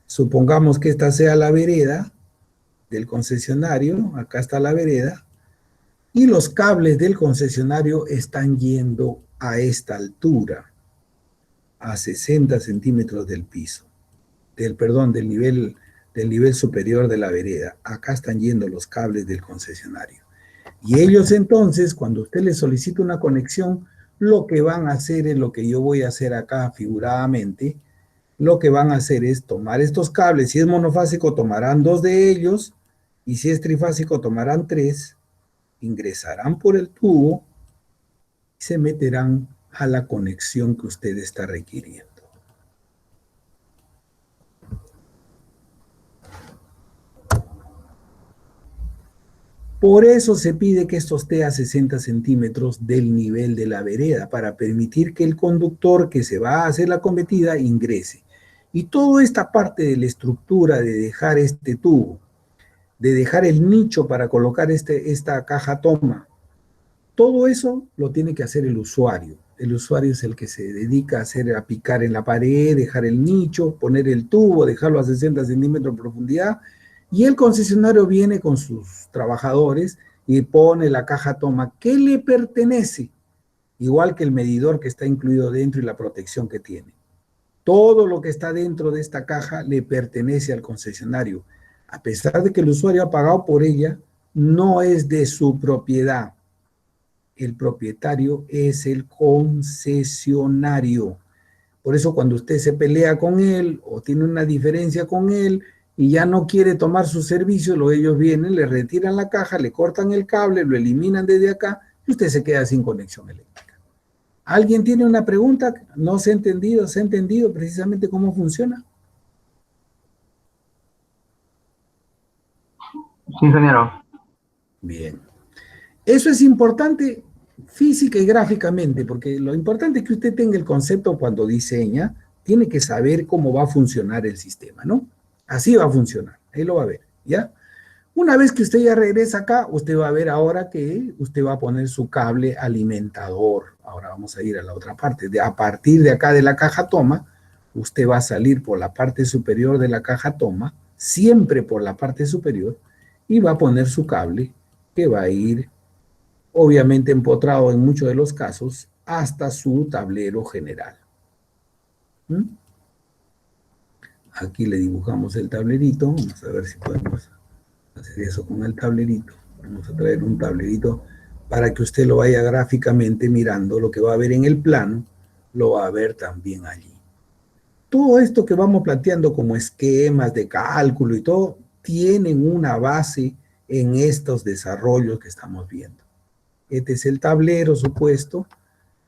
Supongamos que esta sea la vereda del concesionario, acá está la vereda, y los cables del concesionario están yendo a esta altura, a 60 centímetros del piso. del nivel superior de la vereda. Acá están yendo los cables del concesionario. Y ellos entonces, cuando usted les solicita una conexión, lo que van a hacer es lo que yo voy a hacer acá figuradamente. Lo que van a hacer es tomar estos cables. Si es monofásico, tomarán 2 de ellos. Y si es trifásico, tomarán 3. Ingresarán por el tubo y se meterán a la conexión que usted está requiriendo. Por eso se pide que esto esté a 60 centímetros del nivel de la vereda, para permitir que el conductor que se va a hacer la cometida ingrese. Y toda esta parte de la estructura de dejar este tubo, de dejar el nicho para colocar esta caja toma, todo eso lo tiene que hacer el usuario. El usuario es el que se dedica a picar en la pared, dejar el nicho, poner el tubo, dejarlo a 60 centímetros de profundidad, y el concesionario viene con sus trabajadores y pone la caja toma que le pertenece, igual que el medidor que está incluido dentro y la protección que tiene. Todo lo que está dentro de esta caja le pertenece al concesionario. A pesar de que el usuario ha pagado por ella, no es de su propiedad. El propietario es el concesionario. Por eso cuando usted se pelea con él o tiene una diferencia con él y ya no quiere tomar su servicio, ellos vienen, le retiran la caja, le cortan el cable, lo eliminan desde acá y usted se queda sin conexión eléctrica. ¿Alguien tiene una pregunta? ¿No se ha entendido? ¿Se ha entendido precisamente cómo funciona? Sí, ingeniero. Bien. Eso es importante física y gráficamente, porque lo importante es que usted tenga el concepto cuando diseña, tiene que saber cómo va a funcionar el sistema, ¿no? Así va a funcionar, ahí lo va a ver, ¿ya? Una vez que usted ya regresa acá, usted va a ver ahora que usted va a poner su cable alimentador. Ahora vamos a ir a la otra parte. A partir de acá de la caja toma, usted va a salir por la parte superior de la caja toma, siempre por la parte superior, y va a poner su cable que va a ir, obviamente empotrado en muchos de los casos, hasta su tablero general. ¿Mm? Aquí le dibujamos el tablerito. Vamos a ver si podemos hacer eso con el tablerito. Vamos a traer un tablerito para que usted lo vaya gráficamente mirando. Lo que va a ver en el plano, lo va a ver también allí. Todo esto que vamos planteando como esquemas de cálculo y todo, tienen una base en estos desarrollos que estamos viendo. Este es el tablero supuesto,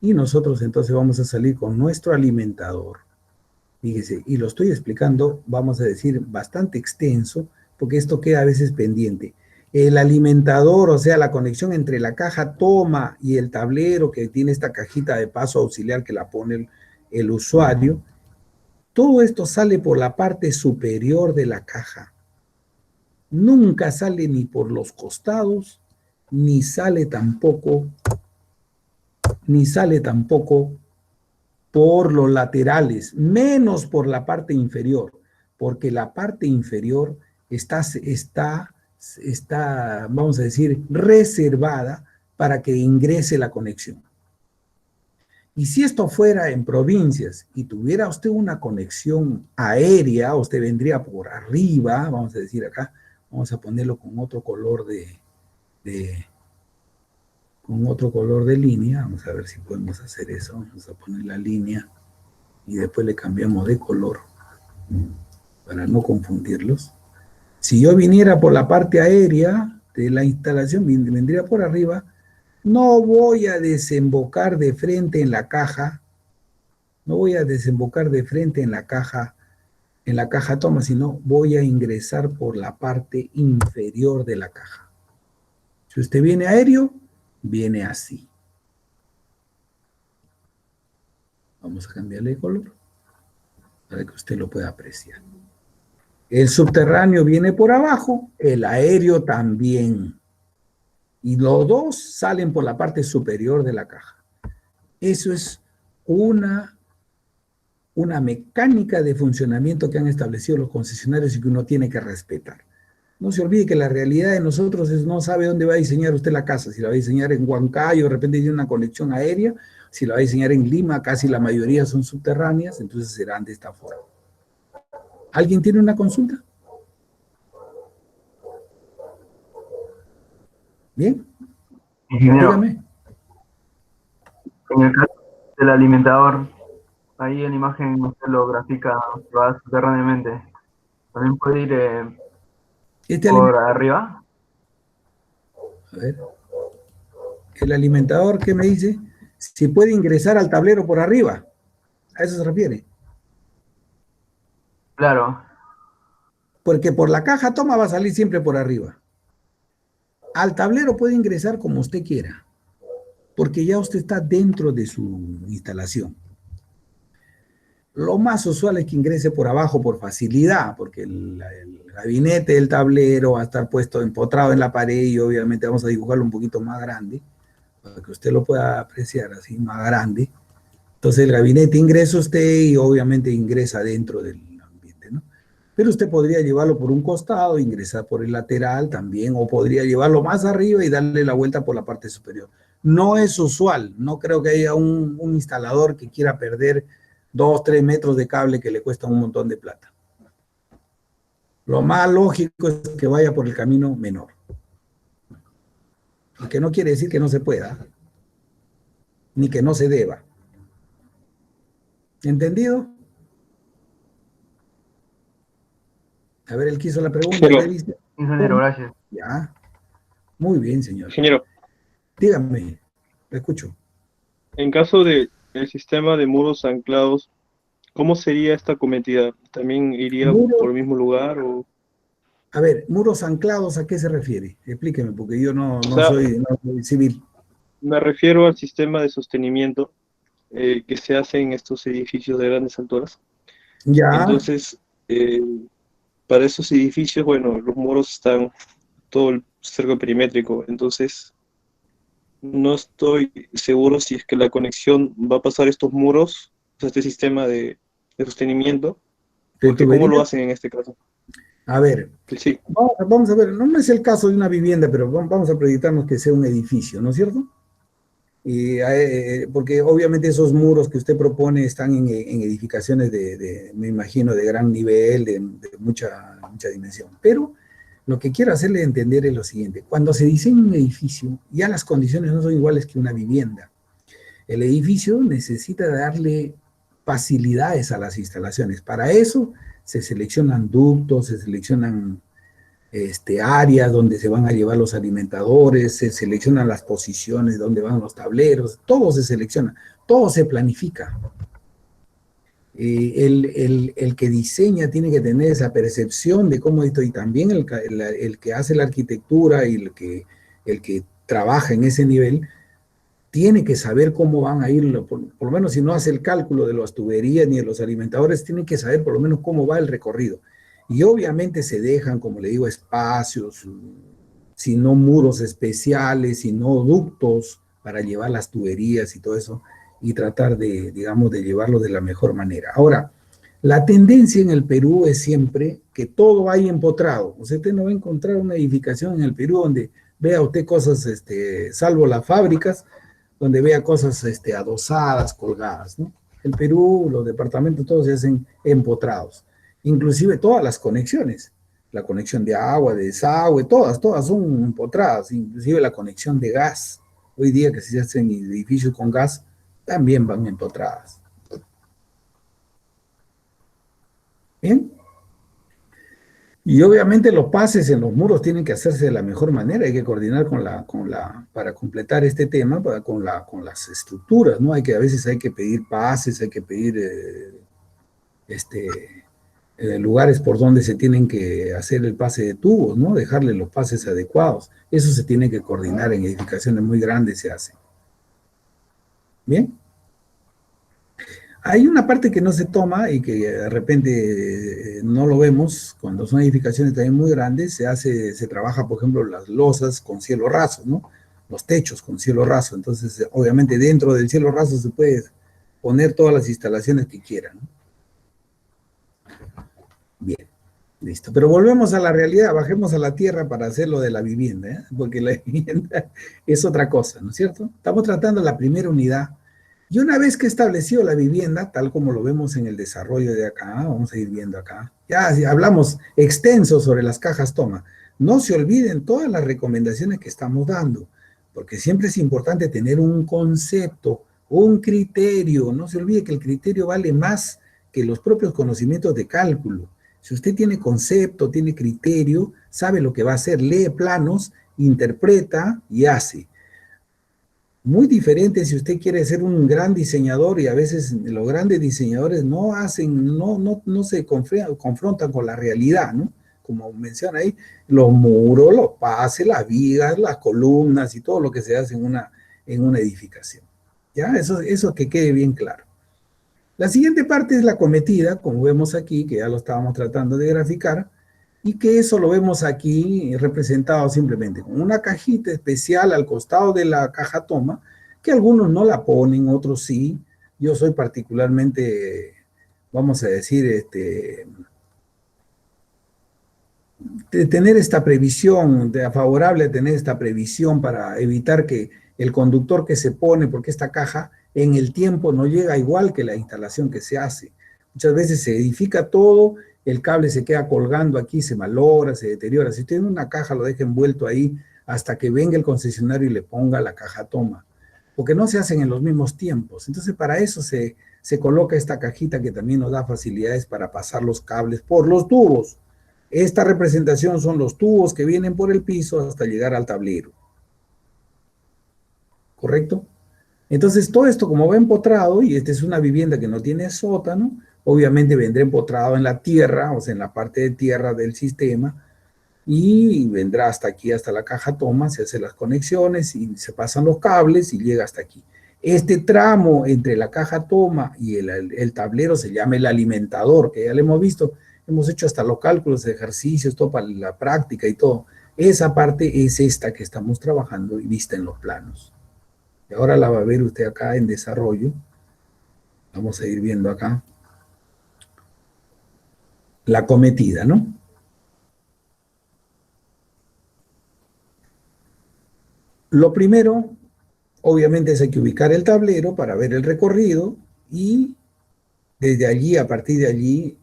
y nosotros entonces vamos a salir con nuestro alimentador. Fíjese, y lo estoy explicando, vamos a decir, bastante extenso, porque esto queda a veces pendiente. El alimentador, o sea, la conexión entre la caja toma y el tablero, que tiene esta cajita de paso auxiliar que la pone el usuario, todo esto sale por la parte superior de la caja. Nunca sale ni por los costados, ni sale tampoco por los laterales, menos por la parte inferior, porque la parte inferior está, vamos a decir, reservada para que ingrese la conexión. Y si esto fuera en provincias y tuviera usted una conexión aérea, usted vendría por arriba, vamos a decir acá, vamos a ponerlo con otro color de línea. Vamos a ver si podemos hacer eso. Vamos a poner la línea y después le cambiamos de color para no confundirlos. Si yo viniera por la parte aérea de la instalación, vendría por arriba, no voy a desembocar de frente en la caja, en la caja toma, sino voy a ingresar por la parte inferior de la caja. Si usted viene aéreo, viene así. Vamos a cambiarle de color para que usted lo pueda apreciar. El subterráneo viene por abajo, el aéreo también. Y los dos salen por la parte superior de la caja. Eso es una mecánica de funcionamiento que han establecido los concesionarios y que uno tiene que respetar. No se olvide que la realidad de nosotros es no sabe dónde va a diseñar usted la casa, si la va a diseñar en Huancayo, de repente tiene una conexión aérea, si la va a diseñar en Lima, casi la mayoría son subterráneas, entonces serán de esta forma. ¿Alguien tiene una consulta? Bien, Ingeniero, dígame. en el caso del alimentador, ahí en la imagen usted lo grafica, lo hace subterráneamente. ¿También puede ir Este por arriba? a ver, el alimentador, ¿qué me dice? Si puede ingresar al tablero por arriba. ¿A eso se refiere? Claro, Porque por la caja toma va a salir siempre por arriba. Al tablero puede ingresar como usted quiera, porque ya usted está dentro de su instalación. Lo más usual es que ingrese por abajo por facilidad, porque el gabinete del tablero va a estar puesto empotrado en la pared y obviamente vamos a dibujarlo un poquito más grande, para que usted lo pueda apreciar así, más grande. Entonces el gabinete ingresa usted y obviamente ingresa dentro del ambiente, ¿no? Pero usted podría llevarlo por un costado, ingresar por el lateral también, o podría llevarlo más arriba y darle la vuelta por la parte superior. No es usual, no creo que haya un instalador que quiera perder 2, 3 metros de cable que le cuesta un montón de plata. Lo más lógico es que vaya por el camino menor. Y que no quiere decir que no se pueda, ni que no se deba. ¿Entendido? A ver, él quiso la pregunta, ¿qué Ingeniero, dice? ingeniero, gracias. Ya, muy bien, señor. ingeniero, Dígame, lo escucho. en caso de el sistema de muros anclados, ¿cómo sería esta cometida? ¿También iría por Muros, el mismo lugar o...? a ver, muros anclados, ¿a qué se refiere? Explíqueme, porque yo no, O no sea, soy, no soy civil. me refiero al sistema de sostenimiento que se hace en estos edificios de grandes alturas. Ya, Entonces, eh, para esos edificios, bueno, los muros están todo el cerco perimétrico, entonces no estoy seguro si es que la conexión va a pasar estos muros, o sea, este sistema de sostenimiento, ¿de porque ¿cómo lo tuberías? hacen en este caso? A ver, Sí, vamos a ver, no es el caso de una vivienda, pero vamos a proyectarnos que sea un edificio, ¿no es cierto? Porque obviamente esos muros que usted propone están en edificaciones me imagino, de gran nivel, de mucha dimensión. Pero lo que quiero hacerle entender es lo siguiente. Cuando se diseña un edificio, ya las condiciones no son iguales que una vivienda. El edificio necesita darle facilidades a las instalaciones. Para eso se seleccionan ductos, se seleccionan áreas donde se van a llevar los alimentadores, se seleccionan las posiciones donde van los tableros, todo se selecciona, todo se planifica. El que diseña tiene que tener esa percepción de cómo esto, y también el que hace la arquitectura y el que trabaja en ese nivel, tiene que saber cómo van a ir, por lo menos si no hace el cálculo de las tuberías ni de los alimentadores, tiene que saber por lo menos cómo va el recorrido. Y obviamente se dejan, como le digo, espacios, si no muros especiales, si no ductos para llevar las tuberías y todo eso, y tratar de, digamos, de llevarlo de la mejor manera. Ahora, la tendencia en el Perú es siempre que todo vaya empotrado. Usted no va a encontrar una edificación en el Perú donde vea usted cosas, salvo las fábricas, donde vea cosas adosadas, colgadas, ¿no? El Perú, los departamentos, todos se hacen empotrados. Inclusive todas las conexiones, la conexión de agua, de desagüe, todas son empotradas, inclusive la conexión de gas. Hoy día que se hacen edificios con gas, también van empotradas. ¿Bien? Y obviamente los pases en los muros tienen que hacerse de la mejor manera, hay que coordinar para completar este tema, con las estructuras, ¿no? A veces hay que pedir pases, hay que pedir lugares por donde se tienen que hacer el pase de tubos, ¿no? Dejarle los pases adecuados. Eso se tiene que coordinar en edificaciones muy grandes, se hace. ¿Bien? Hay una parte que no se toma y que de repente no lo vemos cuando son edificaciones también muy grandes, se trabaja, por ejemplo, las losas con cielo raso, ¿no? Los techos con cielo raso. Entonces, obviamente, dentro del cielo raso se puede poner todas las instalaciones que quieran, ¿no? Bien, listo. Pero volvemos a la realidad, bajemos a la tierra para hacer lo de la vivienda, ¿eh? Porque la vivienda es otra cosa, ¿no es cierto? Estamos tratando la primera unidad. Y una vez que establecido la vivienda, tal como lo vemos en el desarrollo de acá, vamos a ir viendo acá, ya si hablamos extenso sobre las cajas toma, no se olviden todas las recomendaciones que estamos dando, porque siempre es importante tener un concepto, un criterio, no se olvide que el criterio vale más que los propios conocimientos de cálculo. Si usted tiene concepto, tiene criterio, sabe lo que va a hacer, lee planos, interpreta y hace. Muy diferente si usted quiere ser un gran diseñador y a veces los grandes diseñadores no hacen, no se confrontan con la realidad, ¿no? Como menciona ahí, los muros, los pases, las vigas, las columnas y todo lo que se hace en una edificación. ¿Ya? Eso que quede bien claro. La siguiente parte es la cometida, como vemos aquí, que ya lo estábamos tratando de graficar, y que eso lo vemos aquí representado simplemente con una cajita especial al costado de la caja toma, que algunos no la ponen, otros sí. Yo soy particularmente, vamos a decir, de tener esta previsión, favorable a tener esta previsión para evitar que el conductor que se pone, porque esta caja en el tiempo no llega igual que la instalación que se hace. Muchas veces se edifica todo, el cable se queda colgando aquí, se malogra, se deteriora. Si tiene una caja, lo deja envuelto ahí hasta que venga el concesionario y le ponga la caja toma, porque no se hacen en los mismos tiempos. Entonces, para eso se coloca esta cajita que también nos da facilidades para pasar los cables por los tubos. Esta representación son los tubos que vienen por el piso hasta llegar al tablero. ¿Correcto? Entonces, todo esto como va empotrado, y esta es una vivienda que no tiene sótano, obviamente vendrá empotrado en la tierra, o sea, en la parte de tierra del sistema, y vendrá hasta aquí, hasta la caja toma, se hacen las conexiones y se pasan los cables y llega hasta aquí. Este tramo entre la caja toma y el tablero se llama el alimentador, que ya lo hemos visto, hemos hecho hasta los cálculos, ejercicios, todo para la práctica y todo. Esa parte es esta que estamos trabajando y vista en los planos. Y ahora la va a ver usted acá en desarrollo. Vamos a ir viendo acá la cometida, ¿no? Lo primero, obviamente, es hay que ubicar el tablero para ver el recorrido y desde allí, a partir de allí,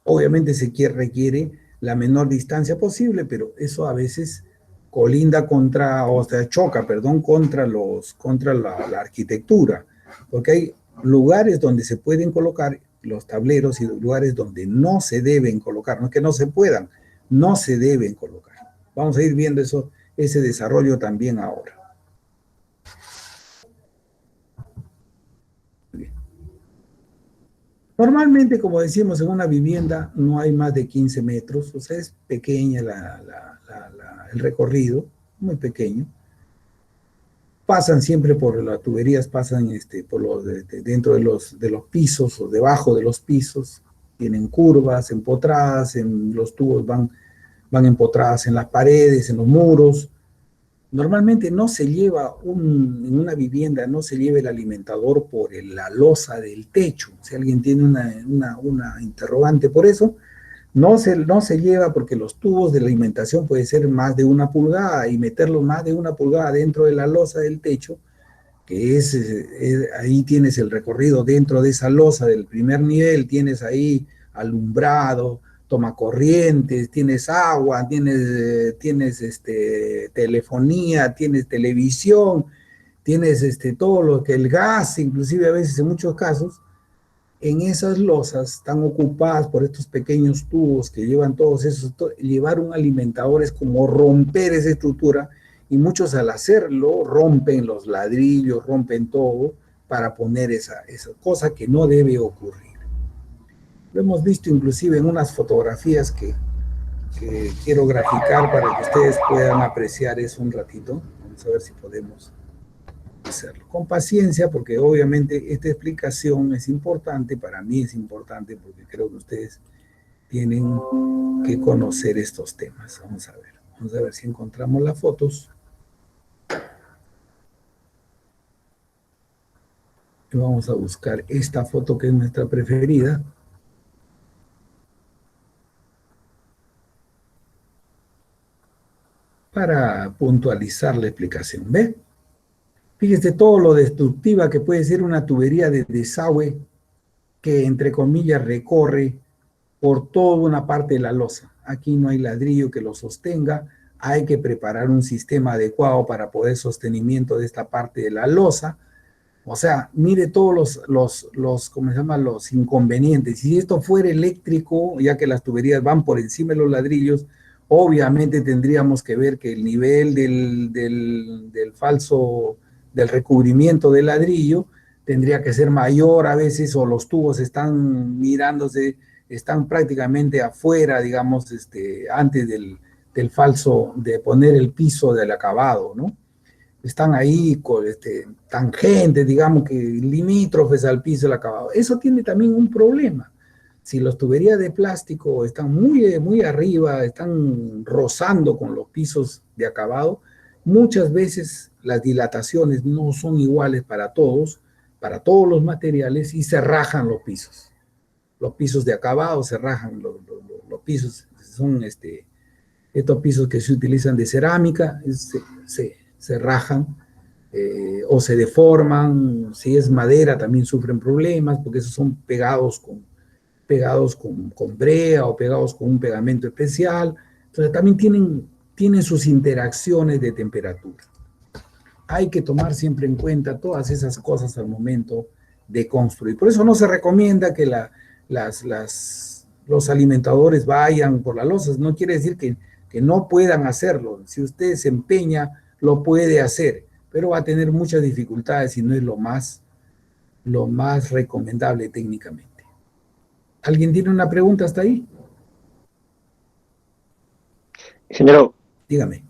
obviamente requiere la menor distancia posible, pero eso a veces colinda contra, o sea, choca, perdón, contra la arquitectura, porque hay lugares donde se pueden colocar los tableros y lugares donde no se deben colocar, no es que no se puedan, no se deben colocar. Vamos a ir viendo ese desarrollo también ahora. Normalmente, como decimos, en una vivienda no hay más de 15 metros, o sea, es pequeña el recorrido, muy pequeño. Pasan siempre por las tuberías, pasan dentro de los pisos o debajo de los pisos, tienen curvas empotradas, los tubos van empotradas en las paredes, en los muros. Normalmente no se lleva en una vivienda, no se lleva el alimentador por la losa del techo. Si alguien tiene una interrogante por eso, no se lleva porque los tubos de alimentación pueden ser más de 1 pulgada y meterlo más de 1 pulgada dentro de la losa del techo, que ahí tienes el recorrido dentro de esa losa del primer nivel, tienes ahí alumbrado, toma corrientes, tienes agua, tienes telefonía, tienes televisión, tienes todo lo que el gas, inclusive a veces en muchos casos, en esas losas están ocupadas por estos pequeños tubos que llevan todos esos, llevar un alimentador es como romper esa estructura y muchos al hacerlo rompen los ladrillos, rompen todo para poner esa cosa que no debe ocurrir. Lo hemos visto inclusive en unas fotografías que quiero graficar para que ustedes puedan apreciar eso un ratito. Vamos a ver si podemos hacerlo. Con paciencia, porque obviamente esta explicación es importante, para mí es importante, porque creo que ustedes tienen que conocer estos temas. Vamos a ver si encontramos las fotos. Y vamos a buscar esta foto que es nuestra preferida. Para puntualizar la explicación. ¿Ve? Fíjese todo lo destructiva que puede ser una tubería de desagüe que, entre comillas, recorre por toda una parte de la losa. Aquí no hay ladrillo que lo sostenga, hay que preparar un sistema adecuado para poder sostenimiento de esta parte de la losa. O sea, mire todos ¿cómo se llama? Los inconvenientes. Si esto fuera eléctrico, ya que las tuberías van por encima de los ladrillos, obviamente tendríamos que ver que el nivel del recubrimiento del ladrillo tendría que ser mayor a veces, o los tubos están mirándose, están prácticamente afuera, digamos, antes del falso, de poner el piso del acabado, ¿no? Están ahí con tangentes, digamos, que limítrofes al piso del acabado. Eso tiene también un problema. Si las tuberías de plástico están muy, muy arriba, están rozando con los pisos de acabado, muchas veces las dilataciones no son iguales para todos los materiales, y se rajan los pisos. Los pisos de acabado se rajan, los pisos son estos pisos que se utilizan de cerámica, se rajan, o se deforman. Si es madera también sufren problemas, porque esos son pegados con brea o pegados con un pegamento especial. Entonces también tienen sus interacciones de temperatura. Hay que tomar siempre en cuenta todas esas cosas al momento de construir. Por eso no se recomienda que los alimentadores vayan por las losas. No quiere decir que no puedan hacerlo. Si usted se empeña, lo puede hacer, pero va a tener muchas dificultades y no es lo más recomendable técnicamente. ¿Alguien tiene una pregunta hasta ahí? Ingeniero, Dígame.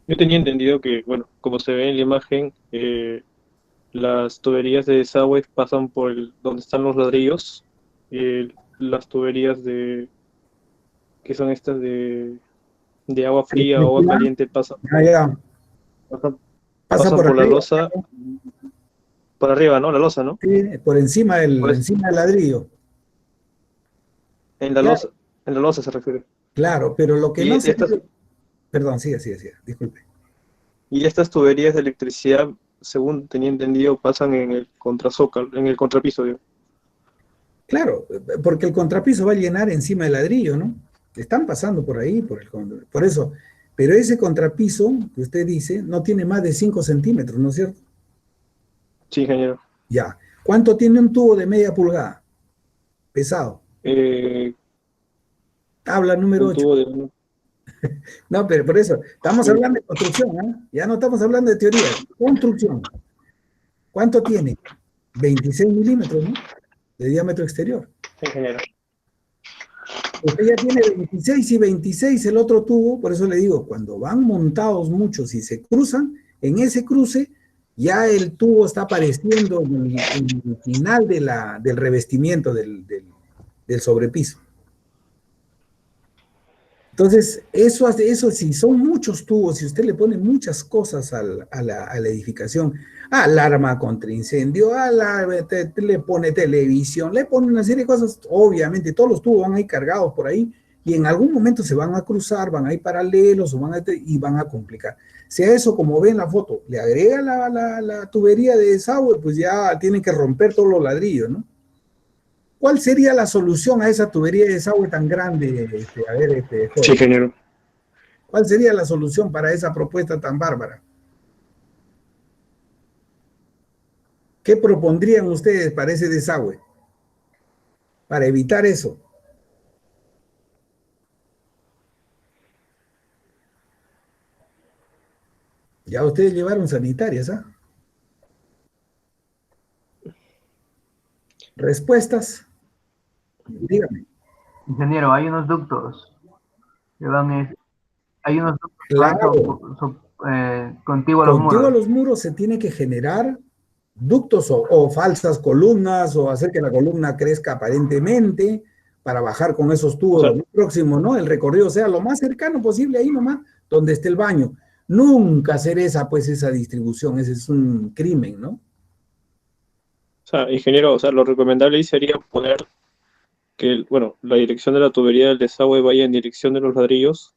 yo tenía entendido que, bueno, como se ve en la imagen, las tuberías de desagüe pasan por donde están los ladrillos, las tuberías que son estas de agua fría o agua caliente pasan por la losa, por arriba, ¿no? La losa, ¿no? Sí, por encima del ladrillo. En la Claro. losa se refiere. Claro, pero lo que Y no se... estas, Perdón, siga, disculpe. y estas tuberías de electricidad, según tenía entendido, pasan en el en el contrapiso, digo. Claro, porque el contrapiso va a llenar encima del ladrillo, ¿no? Están pasando por ahí, por eso. Pero ese contrapiso que usted dice no tiene más de 5 centímetros, ¿no es cierto? Sí, ingeniero. Ya. ¿Cuánto tiene un tubo de media pulgada? Pesado. Tabla número Un 8. tubo de... No, pero por eso, estamos Sí. hablando de construcción, ¿eh? Ya no estamos hablando de teoría. Construcción. ¿Cuánto tiene? 26 milímetros, ¿no? De diámetro exterior. Sí, ingeniero. Usted ya tiene 26 y 26 el otro tubo, por eso le digo, cuando van montados muchos y se cruzan, en ese cruce ya el tubo está apareciendo en el final del revestimiento del sobrepiso. Entonces, eso si son muchos tubos, si usted le pone muchas cosas a la edificación, alarma contra incendio, le pone televisión, le pone una serie de cosas, obviamente todos los tubos van a ir cargados por ahí y en algún momento se van a cruzar, van a ir paralelos y van a complicar. Si a eso, como ven en la foto, le agrega la tubería de desagüe, pues ya tienen que romper todos los ladrillos, ¿no? ¿Cuál sería la solución a esa tubería de desagüe tan grande? Sí, ingeniero. ¿Cuál sería la solución para esa propuesta tan bárbara? ¿Qué propondrían ustedes para ese desagüe? Para evitar eso. Ya ustedes llevaron sanitarias, ¿ah? ¿Respuestas? Dígame. Ingeniero, hay unos ductos que hay unos ductos que van Claro. contiguo a los Contigo a muros. los muros se tiene que generar ductos o falsas columnas, o hacer que la columna crezca aparentemente para bajar con esos tubos lo más próximo, ¿no? El recorrido sea lo más cercano posible ahí nomás, donde esté el baño. Nunca hacer esa distribución, ese es un crimen, ¿no? O sea, ingeniero, o sea, lo recomendable ahí sería poner que, bueno, la dirección de la tubería del desagüe vaya en dirección de los ladrillos,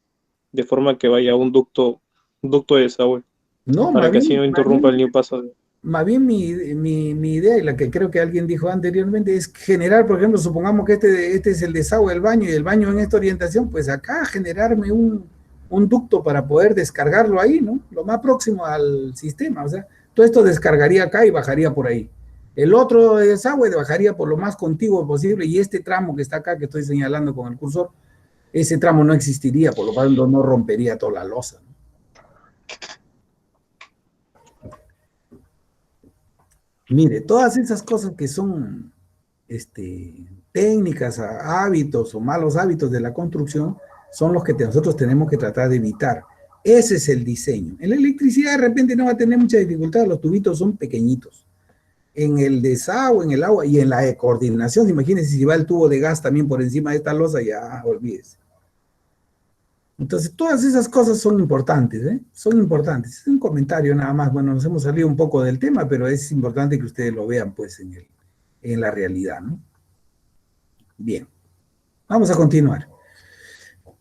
de forma que vaya a un ducto de desagüe. No, para que así no interrumpa el new paso. más bien mi idea, y la que creo que alguien dijo anteriormente, es generar, por ejemplo, supongamos que este es el desagüe del baño, y el baño en esta orientación, pues acá generarme un ducto para poder descargarlo ahí, ¿no? Lo más próximo al sistema, o sea, todo esto descargaría acá y bajaría por ahí. El otro desagüe bajaría por lo más contiguo posible, y este tramo que está acá, que estoy señalando con el cursor, ese tramo no existiría, por lo tanto no rompería toda la losa, ¿no? Mire, todas esas cosas que son técnicas, hábitos o malos hábitos de la construcción son los que nosotros tenemos que tratar de evitar. Ese es el diseño. En la electricidad de repente no va a tener mucha dificultad, los tubitos son pequeñitos. En el desagüe, en el agua y en la coordinación, imagínense si va el tubo de gas también por encima de esta losa, ya olvídese. Entonces, todas esas cosas son importantes, ¿eh? Son importantes. Es un comentario nada más. Bueno, nos hemos salido un poco del tema, pero es importante que ustedes lo vean, pues, en la realidad, ¿no? Bien, vamos a continuar.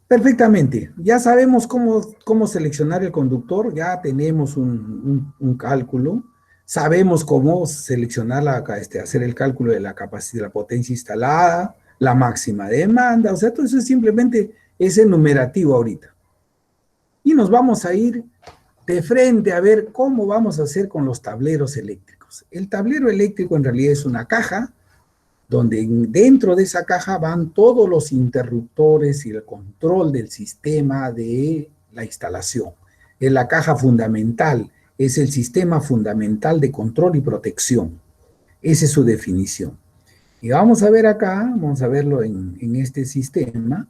Perfectamente. Ya sabemos cómo seleccionar el conductor, ya tenemos un cálculo. Sabemos cómo seleccionar, hacer el cálculo de la capacidad, de la potencia instalada, la máxima demanda. O sea, todo eso es simplemente es enumerativo ahorita. Y nos vamos a ir de frente a ver cómo vamos a hacer con los tableros eléctricos. El tablero eléctrico en realidad es una caja donde dentro de esa caja van todos los interruptores y el control del sistema de la instalación. Es la caja fundamental, es el sistema fundamental de control y protección. Esa es su definición. Y vamos a ver acá, vamos a verlo en este sistema,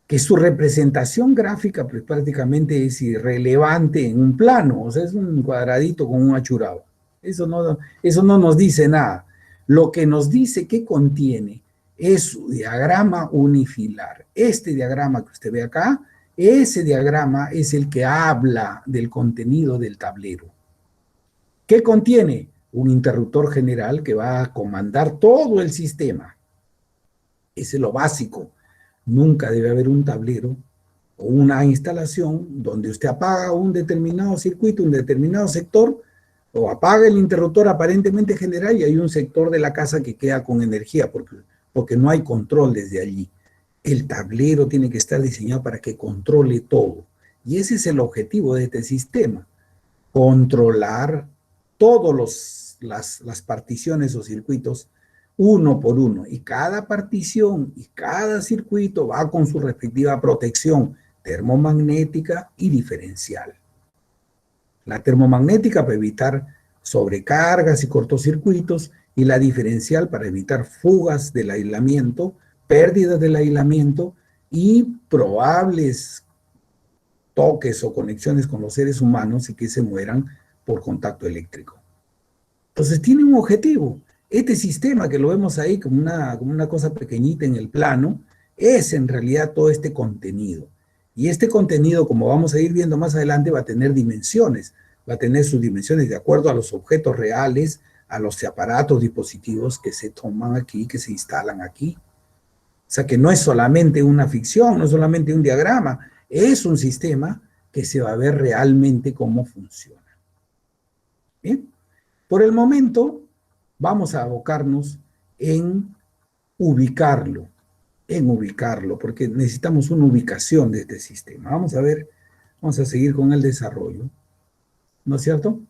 que su representación gráfica pues, prácticamente es irrelevante en un plano, o sea, es un cuadradito con un achurado. Eso no nos dice nada. Lo que nos dice que contiene es su diagrama unifilar. Este diagrama que usted ve acá, ese diagrama es el que habla del contenido del tablero. ¿Qué contiene? Un interruptor general que va a comandar todo el sistema. Ese es lo básico. Nunca debe haber un tablero o una instalación donde usted apaga un determinado circuito, un determinado sector, o apaga el interruptor aparentemente general y hay un sector de la casa que queda con energía porque no hay control desde allí. El tablero tiene que estar diseñado para que controle todo. Y ese es el objetivo de este sistema. Controlar todas las particiones o circuitos uno por uno. Y cada partición y cada circuito va con su respectiva protección termomagnética y diferencial. La termomagnética para evitar sobrecargas y cortocircuitos y la diferencial para evitar fugas del aislamiento, pérdidas del aislamiento y probables toques o conexiones con los seres humanos y que se mueran por contacto eléctrico. Entonces tiene un objetivo. Este sistema que lo vemos ahí como una cosa pequeñita en el plano, es en realidad todo este contenido. Y este contenido, como vamos a ir viendo más adelante, va a tener dimensiones. Va a tener sus dimensiones de acuerdo a los objetos reales, a los aparatos, dispositivos que se toman aquí, que se instalan aquí. O sea que no es solamente una ficción, no es solamente un diagrama, es un sistema que se va a ver realmente cómo funciona. ¿Bien? Por el momento, vamos a abocarnos en ubicarlo, porque necesitamos una ubicación de este sistema. Vamos a ver, vamos a seguir con el desarrollo, ¿no es cierto?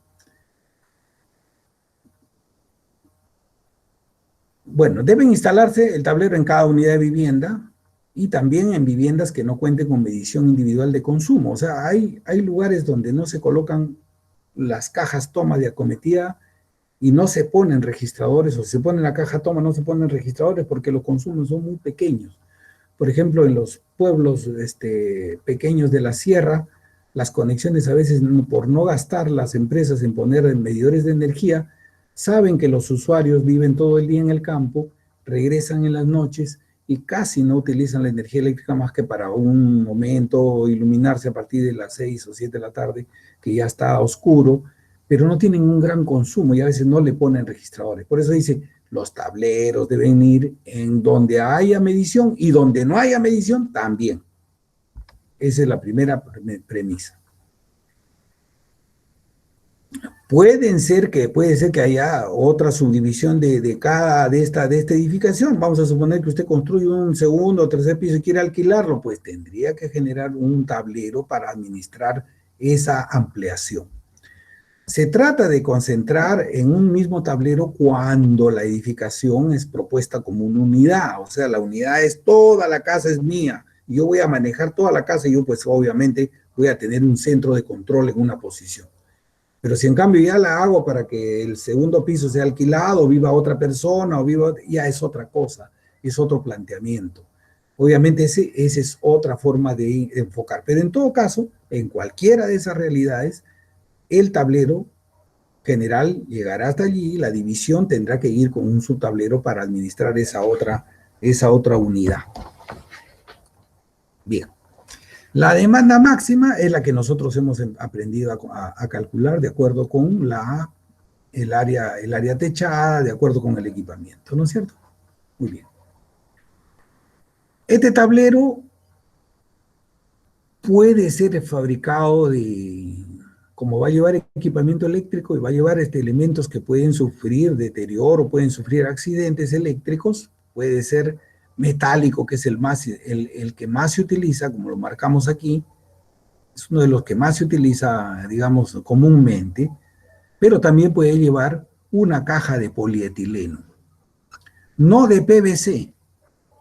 Bueno, deben instalarse el tablero en cada unidad de vivienda y también en viviendas que no cuenten con medición individual de consumo. O sea, hay lugares donde no se colocan las cajas toma de acometida y no se ponen registradores, o se pone la caja toma, no se ponen registradores porque los consumos son muy pequeños. Por ejemplo, en los pueblos pequeños de la sierra, las conexiones a veces, por no gastar las empresas en poner medidores de energía, saben que los usuarios viven todo el día en el campo, regresan en las noches y casi no utilizan la energía eléctrica más que para un momento, iluminarse a partir de las 6 o 7 de la tarde, que ya está oscuro, pero no tienen un gran consumo y a veces no le ponen registradores. Por eso dice, los tableros deben ir en donde haya medición y donde no haya medición también. Esa es la primera premisa. Puede ser que haya otra subdivisión de esta edificación. Vamos a suponer que usted construye un segundo o tercer piso y quiere alquilarlo, pues tendría que generar un tablero para administrar esa ampliación. Se trata de concentrar en un mismo tablero cuando la edificación es propuesta como una unidad, o sea, la unidad es toda la casa es mía, yo voy a manejar toda la casa y yo pues obviamente voy a tener un centro de control en una posición. Pero si en cambio ya la hago para que el segundo piso sea alquilado, viva otra persona, ya es otra cosa, es otro planteamiento. Obviamente esa es otra forma de enfocar. Pero en todo caso, en cualquiera de esas realidades, el tablero general llegará hasta allí, la división tendrá que ir con un subtablero para administrar esa otra unidad. Bien. La demanda máxima es la que nosotros hemos aprendido a calcular de acuerdo con el área techada, de acuerdo con el equipamiento, ¿no es cierto? Muy bien. Este tablero puede ser fabricado como va a llevar equipamiento eléctrico y va a llevar elementos que pueden sufrir deterioro, pueden sufrir accidentes eléctricos, puede ser metálico, que es el que más se utiliza, como lo marcamos aquí, es uno de los que más se utiliza, digamos, comúnmente, pero también puede llevar una caja de polietileno, no de PVC,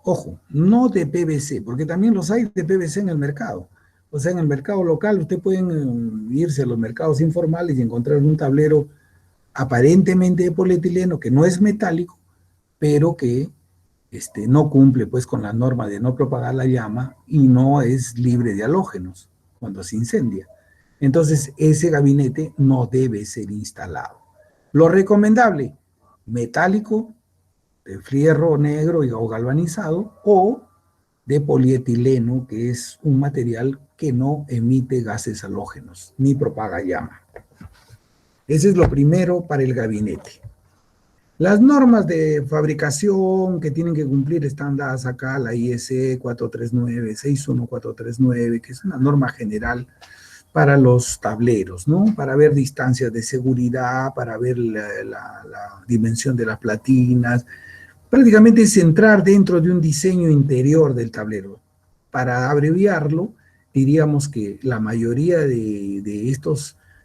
ojo, no de PVC, porque también los hay de PVC en el mercado. O sea, en el mercado local, usted pueden irse a los mercados informales y encontrar un tablero aparentemente de polietileno que no es metálico, pero que no cumple pues con la norma de no propagar la llama y no es libre de halógenos cuando se incendia. Entonces, ese gabinete no debe ser instalado. Lo recomendable, metálico, de fierro negro o galvanizado, o de polietileno, que es un material que no emite gases halógenos, ni propaga llama. Ese es lo primero para el gabinete. Las normas de fabricación que tienen que cumplir están dadas acá, la IEC 439, 61439, que es una norma general para los tableros, ¿no? Para ver distancias de seguridad, para ver la dimensión de las platinas. Prácticamente es entrar dentro de un diseño interior del tablero. Para abreviarlo, diríamos que la mayoría de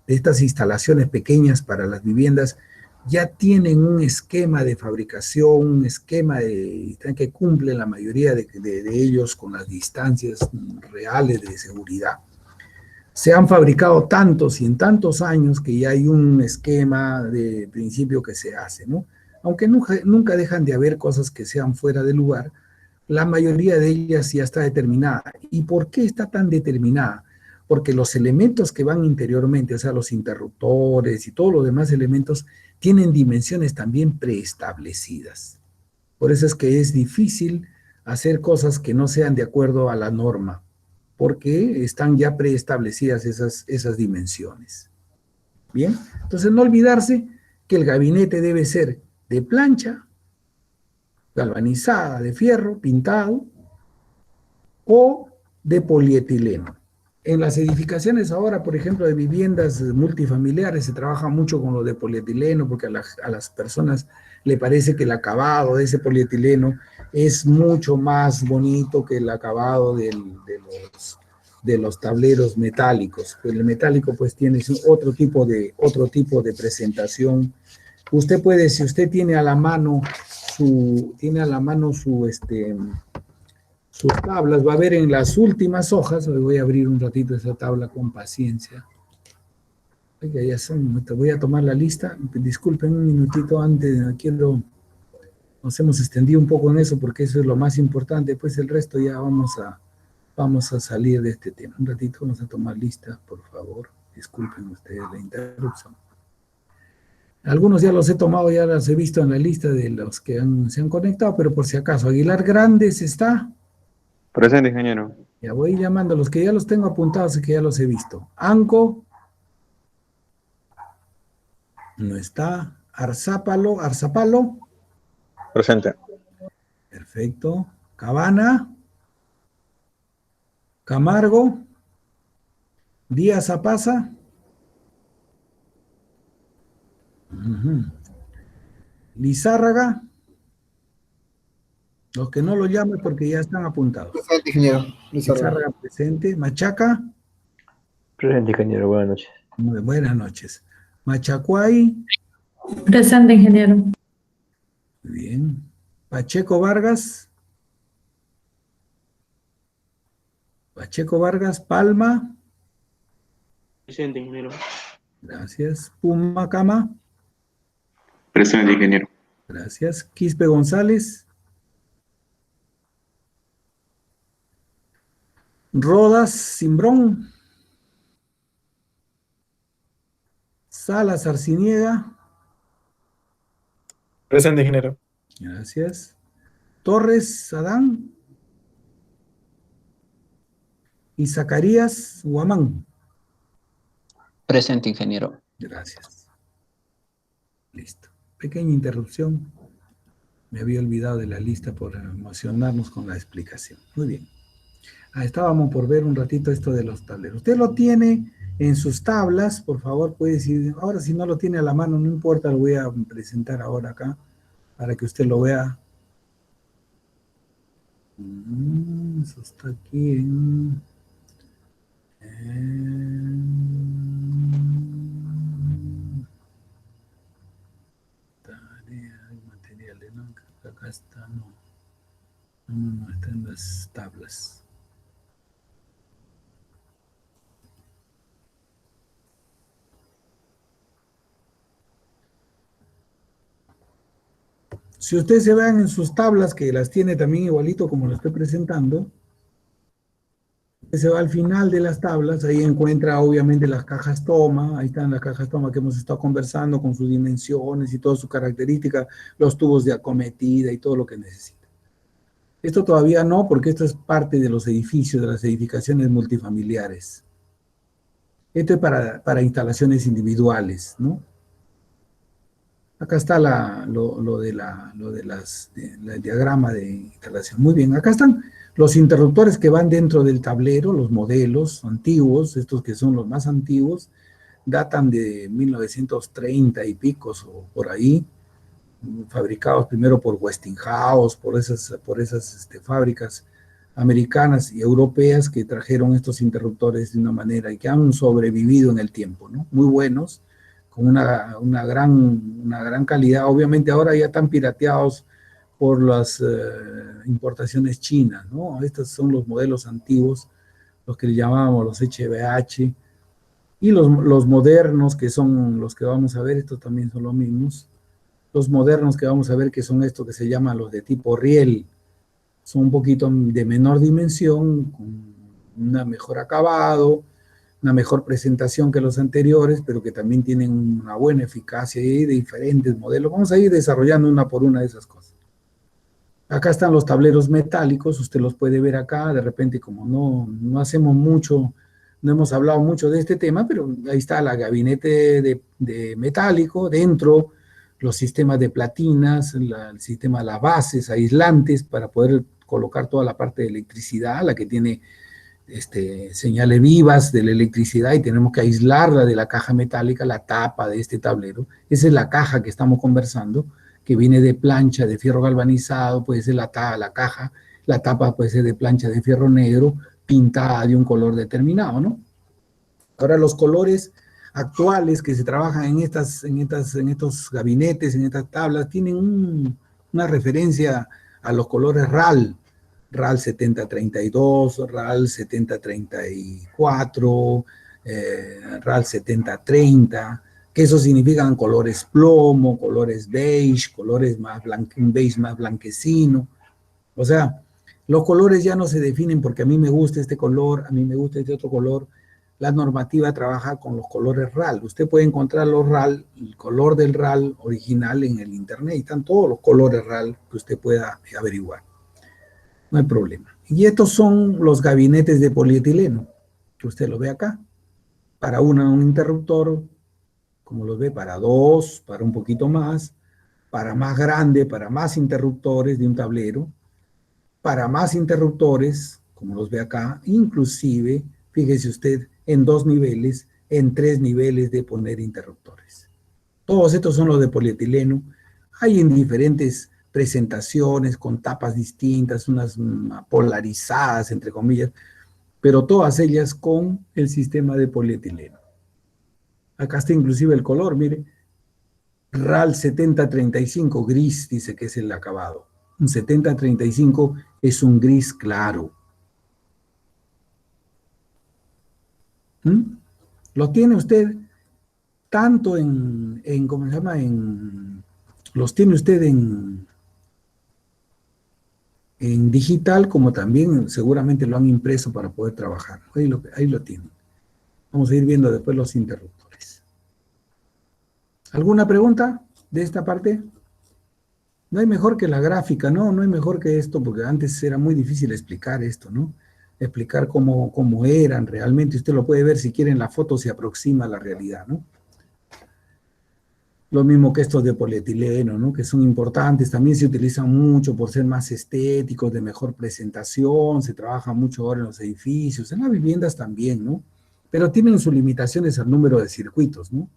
estas instalaciones pequeñas para las viviendas ya tienen un esquema de fabricación, un esquema que cumple la mayoría de ellos con las distancias reales de seguridad. Se han fabricado tantos y en tantos años que ya hay un esquema de principio que se hace, ¿no? Aunque nunca dejan de haber cosas que sean fuera de lugar, la mayoría de ellas ya está determinada. ¿Y por qué está tan determinada? Porque los elementos que van interiormente, o sea, los interruptores y todos los demás elementos, tienen dimensiones también preestablecidas. Por eso es que es difícil hacer cosas que no sean de acuerdo a la norma, porque están ya preestablecidas esas dimensiones. Bien, entonces no olvidarse que el gabinete debe ser de plancha, galvanizada, de fierro, pintado, o de polietileno. En las edificaciones ahora, por ejemplo, de viviendas multifamiliares, se trabaja mucho con lo de polietileno, porque a las personas le parece que el acabado de ese polietileno es mucho más bonito que el acabado de los tableros metálicos. El metálico pues tiene otro tipo de presentación. Usted puede, si usted tiene a la mano sus tablas, va a ver en las últimas hojas, hoy voy a abrir un ratito esa tabla con paciencia. Oiga, ya voy a tomar la lista, disculpen un minutito antes, nos hemos extendido un poco en eso porque eso es lo más importante, pues el resto ya vamos a salir de este tema. Un ratito vamos a tomar lista, por favor, disculpen ustedes la interrupción. Algunos ya los he tomado, ya los he visto en la lista de los que se han conectado, pero por si acaso, Aguilar Grandes está. Presente, ingeniero. Ya voy llamando a los que ya los tengo apuntados y que ya los he visto. Anco. No está. Arzapalo. Presente. Perfecto. Cabana. Camargo. Díaz Apaza. Ujú. Lizárraga. Los que no lo llamen porque ya están apuntados. Presente, ingeniero. Lizárraga presente. Machaca. Presente, ingeniero. Buenas noches. Muy buenas noches. Machacuay. Presente, ingeniero. Muy bien. Pacheco Vargas. Pacheco Vargas. Palma. Presente, ingeniero. Gracias. Pumacama. Presente, ingeniero. Gracias. Quispe González. Rodas Simbrón. Salas Arciniega. Presente, ingeniero. Gracias. Torres Adán. Y Zacarías Guamán. Presente, ingeniero. Gracias. Listo. Pequeña interrupción. Me había olvidado de la lista por emocionarnos con la explicación. Muy bien. Estábamos por ver un ratito esto de los tableros. Usted lo tiene en sus tablas, por favor, puede decir. Ahora, si no lo tiene a la mano, no importa, lo voy a presentar ahora acá para que usted lo vea. Eso está aquí en... Tarea y materiales, ¿no? Acá está, no, está en las tablas. Si ustedes se vean en sus tablas, que las tiene también igualito como lo estoy presentando, se va al final de las tablas, ahí encuentra obviamente las cajas toma, ahí están las cajas toma que hemos estado conversando con sus dimensiones y todas sus características, los tubos de acometida y todo lo que necesita. Esto todavía no, porque esto es parte de los edificios, de las edificaciones multifamiliares. Esto es para instalaciones individuales, ¿no? Acá está el diagrama de instalación. Muy bien, acá están los interruptores que van dentro del tablero, los modelos antiguos, estos que son los más antiguos, datan de 1930 y picos o por ahí, fabricados primero por Westinghouse, por esas fábricas americanas y europeas que trajeron estos interruptores de una manera y que han sobrevivido en el tiempo, ¿no? Muy buenos, con una gran calidad. Obviamente ahora ya están pirateados por las importaciones chinas, ¿no? Estos son los modelos antiguos, los que le llamábamos los HBH, y los modernos, que son los que vamos a ver, estos también son los mismos. Los modernos que vamos a ver, que son estos que se llaman los de tipo riel, son un poquito de menor dimensión, con un mejor acabado, una mejor presentación que los anteriores, pero que también tienen una buena eficacia y de diferentes modelos. Vamos a ir desarrollando una por una de esas cosas. Acá están los tableros metálicos, usted los puede ver acá, de repente como no hacemos mucho, no hemos hablado mucho de este tema, pero ahí está el gabinete de metálico, dentro los sistemas de platinas, el sistema de las bases aislantes para poder colocar toda la parte de electricidad, la que tiene señales vivas de la electricidad y tenemos que aislarla de la caja metálica, la tapa de este tablero. Esa es la caja que estamos conversando, que viene de plancha de fierro galvanizado, puede ser la caja, la tapa puede ser de plancha de fierro negro, pintada de un color determinado, ¿no? Ahora los colores actuales que se trabajan en estos gabinetes, en estas tablas, tienen una referencia a los colores RAL 7032, RAL 7034, RAL 7030, que eso significan colores plomo, colores beige, un beige más blanquecino. O sea, los colores ya no se definen porque a mí me gusta este color, a mí me gusta este otro color. La normativa trabaja con los colores RAL. Usted puede encontrar los RAL, el color del RAL original en el internet. Están todos los colores RAL que usted pueda averiguar. No hay problema. Y estos son los gabinetes de polietileno, que usted lo ve acá. Para un interruptor, como los ve, para dos, para un poquito más, para más grande, para más interruptores de un tablero, para más interruptores, como los ve acá, inclusive, fíjese usted, en 2 niveles, en 3 niveles de poner interruptores. Todos estos son los de polietileno. Hay en diferentes presentaciones con tapas distintas, unas polarizadas, entre comillas, pero todas ellas con el sistema de polietileno. Acá está inclusive el color, mire. RAL 7035, gris, dice que es el acabado. Un 7035 es un gris claro. Lo tiene usted tanto ¿cómo se llama? Los tiene usted en digital, como también seguramente lo han impreso para poder trabajar. Ahí lo tienen. Vamos a ir viendo después los interruptores. ¿Alguna pregunta de esta parte? No hay mejor que la gráfica, ¿no? No hay mejor que esto, porque antes era muy difícil explicar esto, ¿no? Explicar cómo eran realmente. Usted lo puede ver si quiere en la foto, se aproxima a la realidad, ¿no? Lo mismo que estos de polietileno, ¿no? Que son importantes, también se utilizan mucho por ser más estéticos, de mejor presentación, se trabaja mucho ahora en los edificios, en las viviendas también, ¿no? Pero tienen sus limitaciones al número de circuitos, ¿no?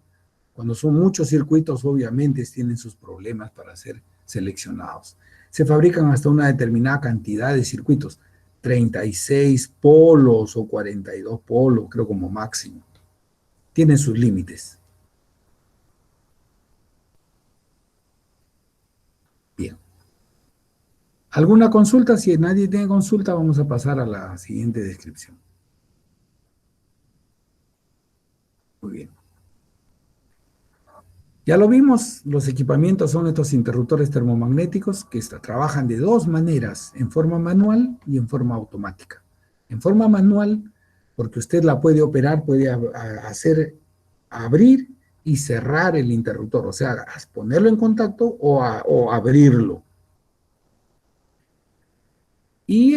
Cuando son muchos circuitos, obviamente tienen sus problemas para ser seleccionados. Se fabrican hasta una determinada cantidad de circuitos, 36 polos o 42 polos, creo como máximo. Tienen sus límites. Bien. ¿Alguna consulta? Si nadie tiene consulta, vamos a pasar a la siguiente descripción. Muy bien. Ya lo vimos, los equipamientos son estos interruptores termomagnéticos que trabajan de dos maneras, en forma manual y en forma automática. En forma manual, porque usted la puede operar, puede hacer abrir y cerrar el interruptor, o sea, ponerlo en contacto o abrirlo. Y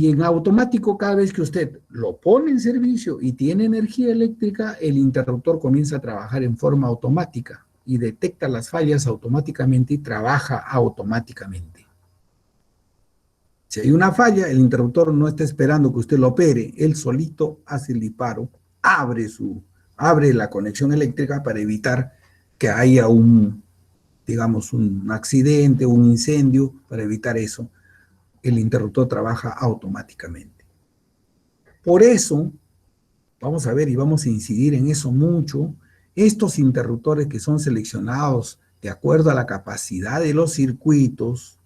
en automático, cada vez que usted lo pone en servicio y tiene energía eléctrica, el interruptor comienza a trabajar en forma automática y detecta las fallas automáticamente y trabaja automáticamente. Si hay una falla, el interruptor no está esperando que usted lo opere, él solito hace el disparo, abre la conexión eléctrica para evitar que haya digamos, un accidente, un incendio, para evitar eso. El interruptor trabaja automáticamente. Por eso, vamos a ver y vamos a incidir en eso mucho, estos interruptores que son seleccionados de acuerdo a la capacidad de los circuitos,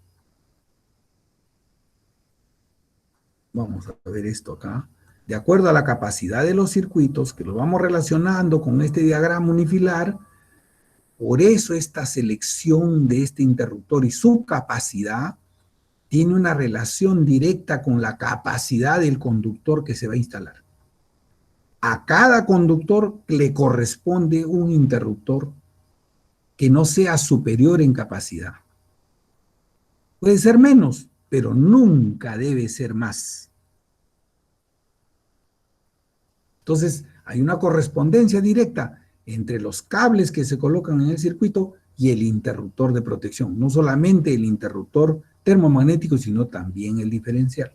vamos a ver esto acá, de acuerdo a la capacidad de los circuitos, que lo vamos relacionando con este diagrama unifilar, por eso esta selección de este interruptor y su capacidad tiene una relación directa con la capacidad del conductor que se va a instalar. A cada conductor le corresponde un interruptor que no sea superior en capacidad. Puede ser menos, pero nunca debe ser más. Entonces, hay una correspondencia directa entre los cables que se colocan en el circuito y el interruptor de protección. No solamente el interruptor termomagnético, sino también el diferencial.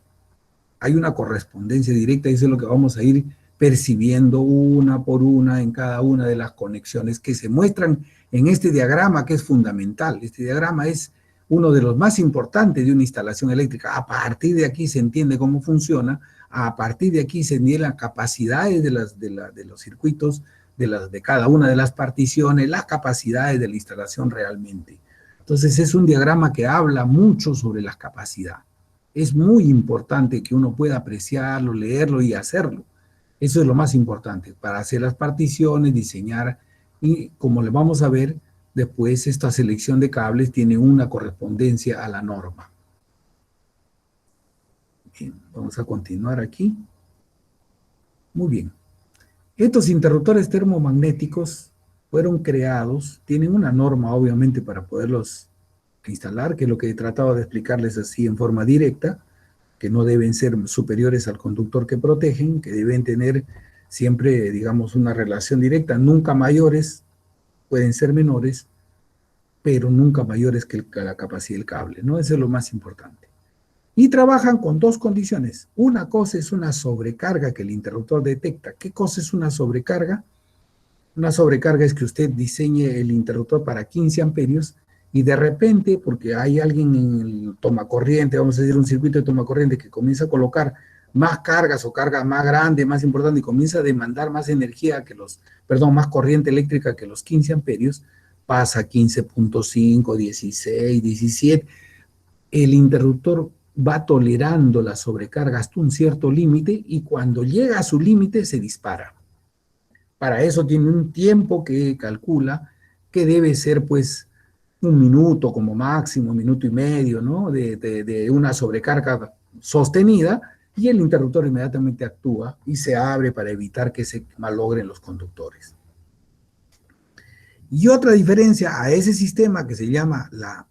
Hay una correspondencia directa y eso es lo que vamos a ir percibiendo una por una en cada una de las conexiones que se muestran en este diagrama, que es fundamental. Este diagrama es uno de los más importantes de una instalación eléctrica. A partir de aquí se entiende cómo funciona, a partir de aquí se entienden las capacidades de los circuitos, de cada una de las particiones, las capacidades de la instalación realmente. Entonces es un diagrama que habla mucho sobre la capacidad. Es muy importante que uno pueda apreciarlo, leerlo y hacerlo. Eso es lo más importante para hacer las particiones, diseñar y como le vamos a ver después, esta selección de cables tiene una correspondencia a la norma. Bien, vamos a continuar aquí. Muy bien. Estos interruptores termomagnéticos fueron creados, tienen una norma obviamente para poderlos instalar, que es lo que he tratado de explicarles así en forma directa, que no deben ser superiores al conductor que protegen, que deben tener siempre, digamos, una relación directa, nunca mayores, pueden ser menores, pero nunca mayores que la capacidad del cable, ¿no? Eso es lo más importante. Y trabajan con dos condiciones. Una cosa es una sobrecarga que el interruptor detecta. ¿Qué cosa es una sobrecarga? Una sobrecarga es que usted diseñe el interruptor para 15 amperios y de repente, porque hay alguien en el tomacorriente, vamos a decir un circuito de tomacorriente que comienza a colocar más cargas o cargas más grandes, más importantes, y comienza a demandar más energía que más corriente eléctrica que los 15 amperios, pasa a 15.5, 16, 17. El interruptor va tolerando la sobrecarga hasta un cierto límite y cuando llega a su límite se dispara. Para eso tiene un tiempo que calcula que debe ser pues un minuto como máximo, 1,5 minutos, ¿no? De una sobrecarga sostenida, y el interruptor inmediatamente actúa y se abre para evitar que se malogren los conductores. Y otra diferencia a ese sistema que se llama la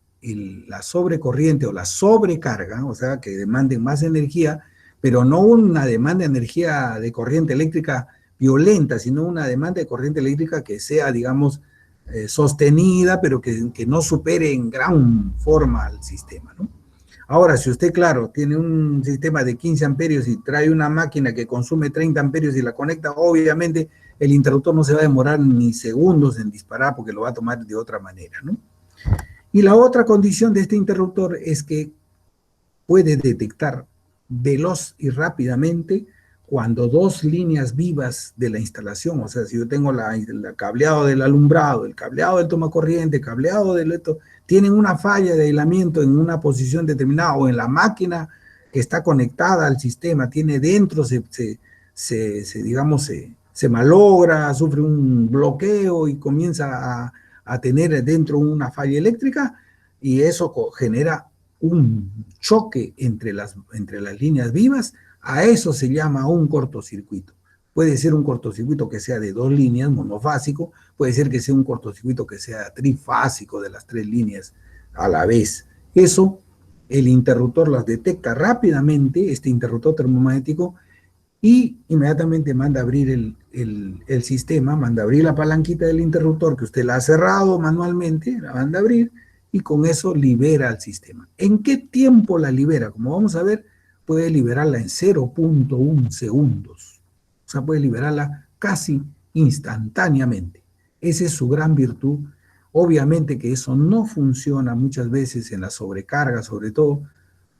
sobrecorriente o la sobrecarga, o sea, que demanden más energía, pero no una demanda de energía de corriente eléctrica violenta, sino una demanda de corriente eléctrica que sea, digamos, sostenida, pero que no supere en gran forma al sistema, ¿no? Ahora, si usted, claro, tiene un sistema de 15 amperios y trae una máquina que consume 30 amperios y la conecta, obviamente el interruptor no se va a demorar ni segundos en disparar porque lo va a tomar de otra manera, ¿no? Y la otra condición de este interruptor es que puede detectar veloz y rápidamente cuando dos líneas vivas de la instalación, o sea, si yo tengo el cableado del alumbrado, el cableado del tomacorriente, el cableado del esto, tienen una falla de aislamiento en una posición determinada, o en la máquina que está conectada al sistema, tiene dentro, digamos, se malogra, sufre un bloqueo y comienza a tener dentro una falla eléctrica, y eso genera un choque entre las líneas vivas. A eso se llama un cortocircuito. Puede ser un cortocircuito que sea de 2 líneas, monofásico, puede ser que sea un cortocircuito que sea trifásico, de las 3 líneas a la vez. Eso, el interruptor las detecta rápidamente, este interruptor termomagnético, y inmediatamente manda a abrir el sistema, manda a abrir la palanquita del interruptor que usted la ha cerrado manualmente, la manda a abrir, y con eso libera al sistema. ¿En qué tiempo la libera? Como vamos a ver, puede liberarla en 0.1 segundos. O sea, puede liberarla casi instantáneamente. Esa es su gran virtud. Obviamente que eso no funciona muchas veces en la sobrecarga, sobre todo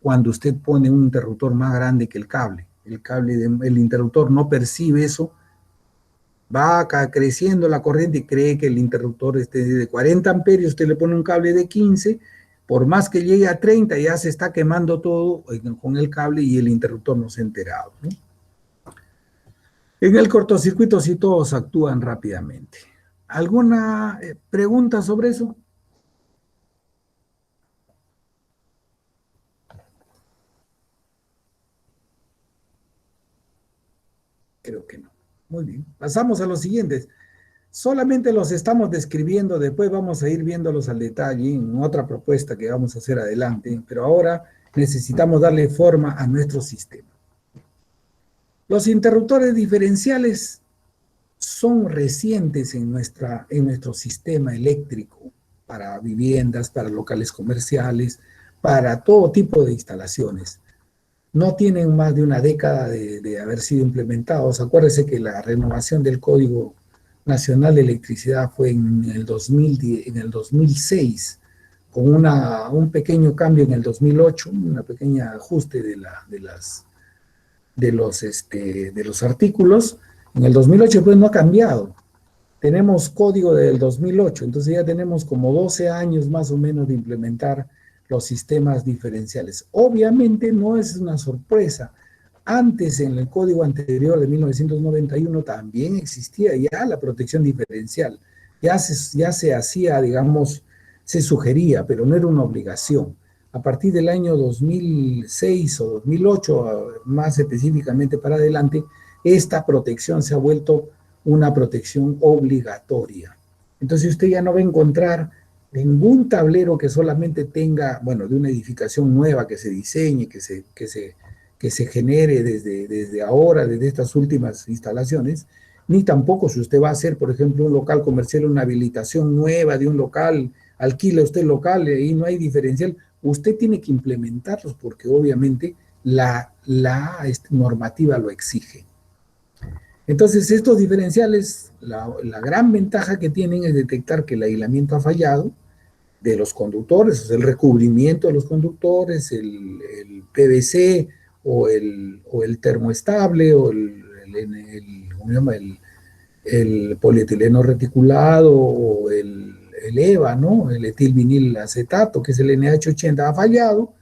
cuando usted pone un interruptor más grande que el cable. El interruptor no percibe eso, va creciendo la corriente y cree que el interruptor esté de 40 amperios, usted le pone un cable de 15, por más que llegue a 30, ya se está quemando todo con el cable y el interruptor no se ha enterado, ¿no? En el cortocircuito sí todos actúan rápidamente. ¿Alguna pregunta sobre eso? Creo que no. Muy bien. Pasamos a los siguientes. Solamente los estamos describiendo, después vamos a ir viéndolos al detalle en otra propuesta que vamos a hacer adelante, pero ahora necesitamos darle forma a nuestro sistema. Los interruptores diferenciales son recientes en nuestro sistema eléctrico para viviendas, para locales comerciales, para todo tipo de instalaciones. No tienen más de una década de haber sido implementados. Acuérdense que la renovación del Código Nacional de Electricidad fue en el 2006, con un pequeño cambio en el 2008, un pequeño ajuste de los artículos. En el 2008 pues no ha cambiado. Tenemos código del 2008, entonces ya tenemos como 12 años más o menos de implementar los sistemas diferenciales. Obviamente no es una sorpresa. Antes, en el código anterior de 1991, también existía ya la protección diferencial. Ya se hacía, digamos, se sugería, pero no era una obligación. A partir del año 2006 o 2008, más específicamente para adelante, esta protección se ha vuelto una protección obligatoria. Entonces usted ya no va a encontrar ningún tablero que solamente tenga, bueno, de una edificación nueva que se diseñe, que se genere desde ahora, desde estas últimas instalaciones, ni tampoco si usted va a hacer, por ejemplo, un local comercial, una habilitación nueva de un local, alquila usted el local y no hay diferencial, usted tiene que implementarlos porque obviamente la normativa lo exige. Entonces, estos diferenciales, la gran ventaja que tienen es detectar que el aislamiento ha fallado de los conductores, o sea, el recubrimiento de los conductores, el PVC o el termoestable o ¿cómo se llama? El polietileno reticulado o el EVA, ¿no? El etilvinil acetato, que es el NH80, ha fallado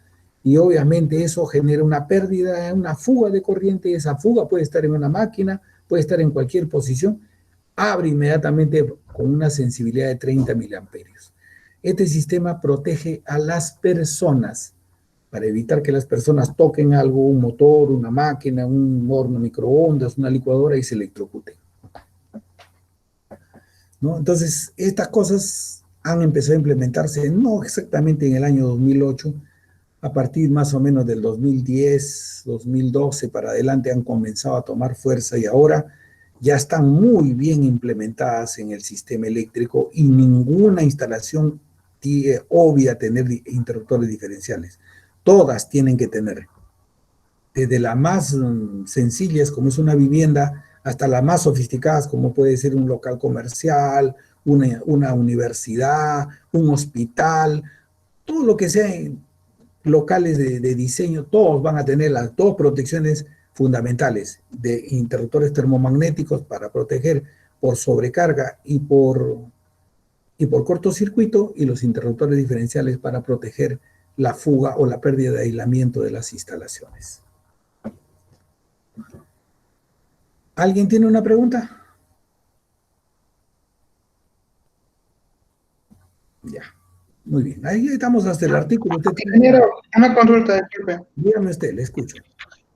y obviamente eso genera una pérdida, una fuga de corriente, y esa fuga puede estar en una máquina, puede estar en cualquier posición, abre inmediatamente con una sensibilidad de 30 miliamperios. Este sistema protege a las personas para evitar que las personas toquen algo, un motor, una máquina, un horno microondas, una licuadora y se electrocuten, ¿no? Entonces, estas cosas han empezado a implementarse no exactamente en el año 2008, a partir más o menos del 2010, 2012 para adelante han comenzado a tomar fuerza y ahora ya están muy bien implementadas en el sistema eléctrico y ninguna instalación obvia tener interruptores diferenciales. Todas tienen que tener, desde las más sencillas como es una vivienda hasta las más sofisticadas como puede ser un local comercial, una universidad, un hospital, todo lo que sea locales de diseño, todos van a tener las dos protecciones fundamentales de interruptores termomagnéticos para proteger por sobrecarga y por cortocircuito y los interruptores diferenciales para proteger la fuga o la pérdida de aislamiento de las instalaciones. ¿Alguien tiene una pregunta? Ya, muy bien. Ahí estamos hasta el artículo. Ingeniero, una consulta, disculpe. Dígame usted, le escucho.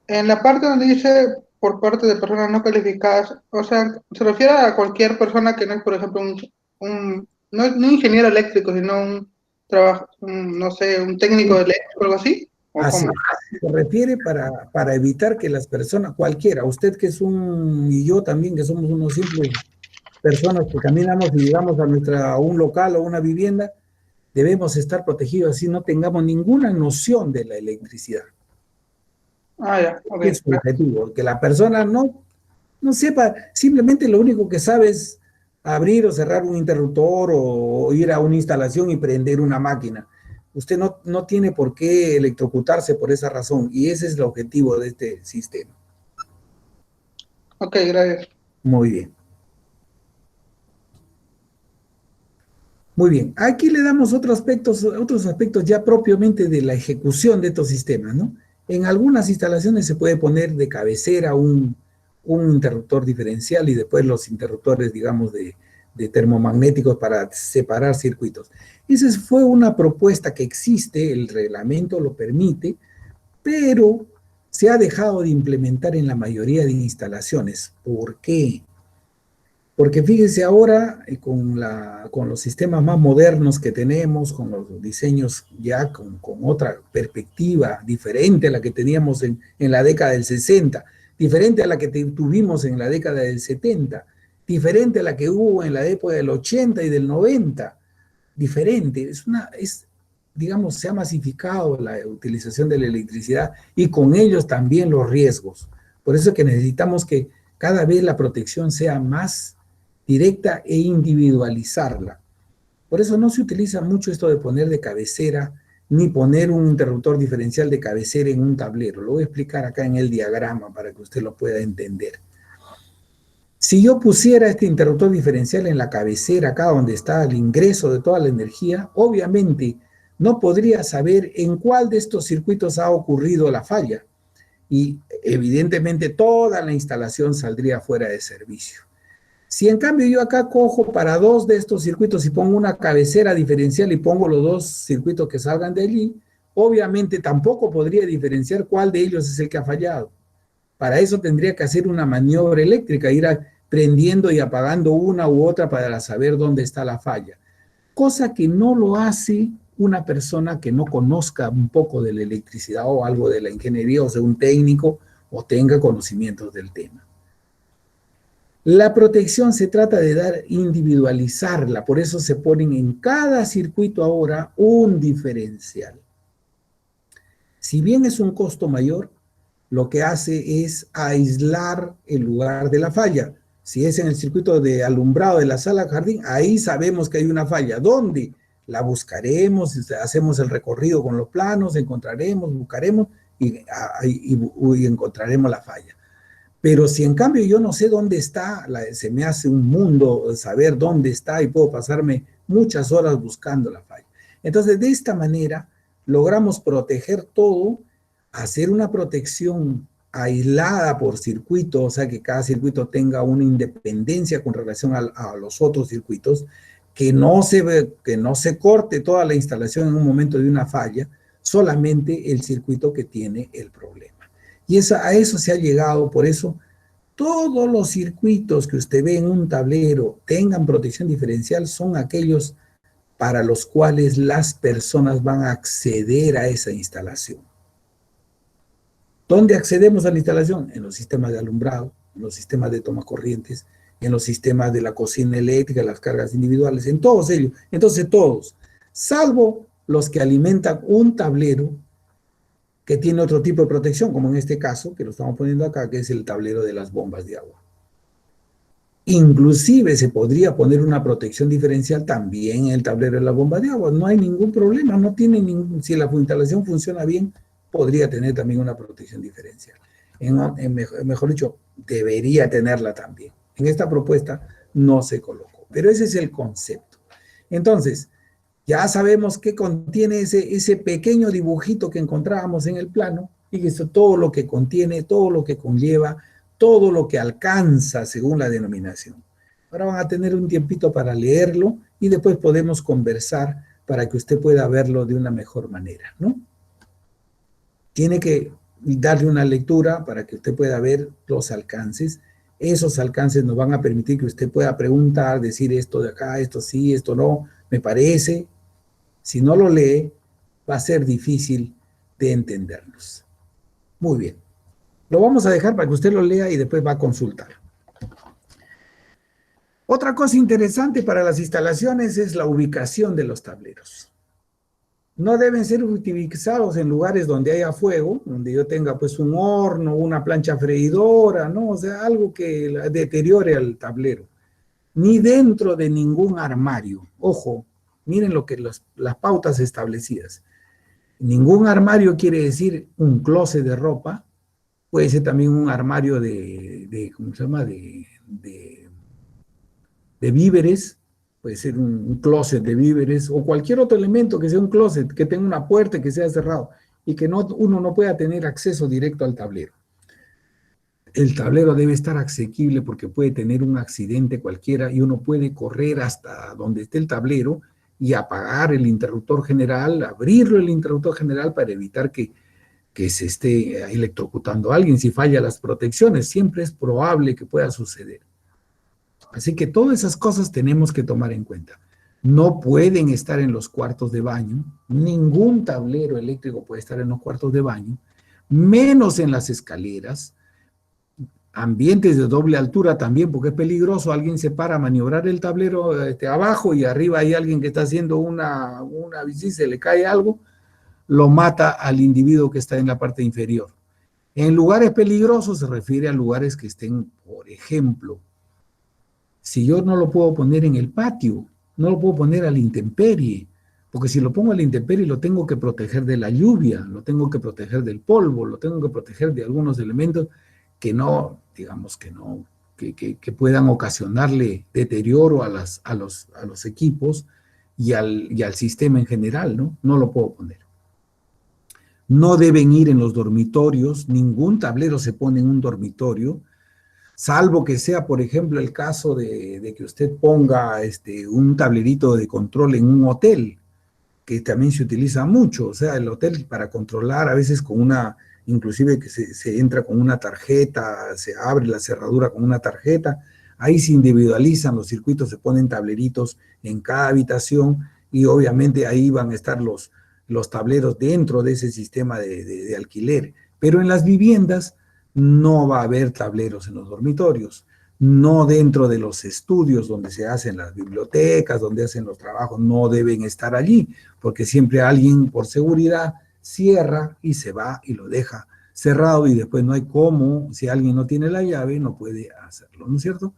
En la parte donde dice por parte de personas no calificadas, o sea, ¿se refiere a cualquier persona que no es, por ejemplo, no un ingeniero eléctrico, sino no sé, un técnico eléctrico o algo así? Así se refiere para evitar que las personas, cualquiera, usted que es y yo también, que somos unos simples personas que caminamos y llegamos a un local o una vivienda, debemos estar protegidos así no tengamos ninguna noción de la electricidad. Ah, ya, ok. Es el objetivo, que la persona no sepa, simplemente lo único que sabe es abrir o cerrar un interruptor o ir a una instalación y prender una máquina. Usted no tiene por qué electrocutarse por esa razón y ese es el objetivo de este sistema. Ok, gracias. Muy bien. Muy bien. Aquí le damos otros aspectos ya propiamente de la ejecución de estos sistemas, ¿no? En algunas instalaciones se puede poner de cabecera un interruptor diferencial y después los interruptores, digamos, de termomagnéticos para separar circuitos. Esa fue una propuesta que existe, el reglamento lo permite, pero se ha dejado de implementar en la mayoría de instalaciones. ¿Por qué? Porque fíjese ahora, con los sistemas más modernos que tenemos, con los diseños ya con otra perspectiva diferente a la que teníamos en la década del 60, diferente a la que tuvimos en la década del 70, diferente a la que hubo en la época del 80 y del 90, diferente. Digamos, se ha masificado la utilización de la electricidad y con ellos también los riesgos. Por eso es que necesitamos que cada vez la protección sea más directa e individualizarla. Por eso no se utiliza mucho esto de poner de cabecera, ni poner un interruptor diferencial de cabecera en un tablero. Lo voy a explicar acá en el diagrama para que usted lo pueda entender. Si yo pusiera este interruptor diferencial en la cabecera, acá donde está el ingreso de toda la energía, obviamente no podría saber en cuál de estos circuitos ha ocurrido la falla. Y evidentemente toda la instalación saldría fuera de servicio. Si en cambio yo acá cojo para dos de estos circuitos y pongo una cabecera diferencial y pongo los dos circuitos que salgan de allí, obviamente tampoco podría diferenciar cuál de ellos es el que ha fallado. Para eso tendría que hacer una maniobra eléctrica, ir prendiendo y apagando una u otra para saber dónde está la falla. Cosa que no lo hace una persona que no conozca un poco de la electricidad o algo de la ingeniería, o sea, un técnico o tenga conocimientos del tema. La protección se trata de individualizarla, por eso se ponen en cada circuito ahora un diferencial. Si bien es un costo mayor, lo que hace es aislar el lugar de la falla. Si es en el circuito de alumbrado de la sala jardín, ahí sabemos que hay una falla. ¿Dónde? La buscaremos, hacemos el recorrido con los planos, encontraremos, buscaremos y encontraremos la falla. Pero si en cambio yo no sé dónde está, se me hace un mundo saber dónde está y puedo pasarme muchas horas buscando la falla. Entonces, de esta manera, logramos proteger todo, hacer una protección aislada por circuito, o sea, que cada circuito tenga una independencia con relación a los otros circuitos, que no se corte toda la instalación en un momento de una falla, solamente el circuito que tiene el problema. Y a eso se ha llegado, por eso todos los circuitos que usted ve en un tablero tengan protección diferencial son aquellos para los cuales las personas van a acceder a esa instalación. ¿Dónde accedemos a la instalación? En los sistemas de alumbrado, en los sistemas de toma corrientes, en los sistemas de la cocina eléctrica, las cargas individuales, en todos ellos. Entonces todos, salvo los que alimentan un tablero que tiene otro tipo de protección, como en este caso, que lo estamos poniendo acá, que es el tablero de las bombas de agua. Inclusive se podría poner una protección diferencial también en el tablero de la bomba de agua. No hay ningún problema, no tiene ningún, si la instalación funciona bien, podría tener también una protección diferencial. Mejor dicho, debería tenerla también. En esta propuesta no se colocó, pero ese es el concepto. Entonces, ya sabemos qué contiene ese pequeño dibujito que encontrábamos en el plano, y eso, todo lo que contiene, todo lo que conlleva, todo lo que alcanza según la denominación. Ahora van a tener un tiempito para leerlo y después podemos conversar para que usted pueda verlo de una mejor manera, ¿no? Tiene que darle una lectura para que usted pueda ver los alcances. Esos alcances nos van a permitir que usted pueda preguntar, decir esto de acá, esto sí, esto no, me parece. Si no lo lee, va a ser difícil de entenderlos. Muy bien. Lo vamos a dejar para que usted lo lea y después va a consultar. Otra cosa interesante para las instalaciones es la ubicación de los tableros. No deben ser utilizados en lugares donde haya fuego, donde yo tenga pues un horno, una plancha freidora, ¿no? O sea, algo que deteriore al tablero. Ni dentro de ningún armario. Ojo, miren lo que las pautas establecidas. Ningún armario quiere decir un closet de ropa, puede ser también un armario ¿cómo se llama? De víveres, puede ser un closet de víveres, o cualquier otro elemento que sea un closet, que tenga una puerta que sea cerrado, y que uno no pueda tener acceso directo al tablero. El tablero debe estar asequible porque puede tener un accidente cualquiera y uno puede correr hasta donde esté el tablero y apagar el interruptor general, abrirlo el interruptor general para evitar que se esté electrocutando a alguien. Si falla las protecciones, siempre es probable que pueda suceder. Así que todas esas cosas tenemos que tomar en cuenta. No pueden estar en los cuartos de baño, ningún tablero eléctrico puede estar en los cuartos de baño, menos en las escaleras, ambientes de doble altura también, porque es peligroso, alguien se para a maniobrar el tablero abajo y arriba hay alguien que está haciendo una bici, se le cae algo, lo mata al individuo que está en la parte inferior. En lugares peligrosos se refiere a lugares que estén, por ejemplo, si yo no lo puedo poner en el patio, no lo puedo poner a la intemperie, porque si lo pongo a la intemperie lo tengo que proteger de la lluvia, lo tengo que proteger del polvo, lo tengo que proteger de algunos elementos que no, digamos que no, que puedan ocasionarle deterioro a los equipos y al sistema en general, ¿no? No lo puedo poner. No deben ir en los dormitorios, ningún tablero se pone en un dormitorio, salvo que sea, por ejemplo, el caso de que usted ponga un tablerito de control en un hotel, que también se utiliza mucho, o sea, el hotel para controlar a veces inclusive que se entra con una tarjeta, se abre la cerradura con una tarjeta, ahí se individualizan los circuitos, se ponen tableritos en cada habitación y obviamente ahí van a estar los tableros dentro de ese sistema de alquiler. Pero en las viviendas no va a haber tableros en los dormitorios, no dentro de los estudios donde se hacen las bibliotecas, donde hacen los trabajos, no deben estar allí, porque siempre alguien por seguridad cierra y se va y lo deja cerrado y después no hay cómo, si alguien no tiene la llave, no puede hacerlo, ¿no es cierto?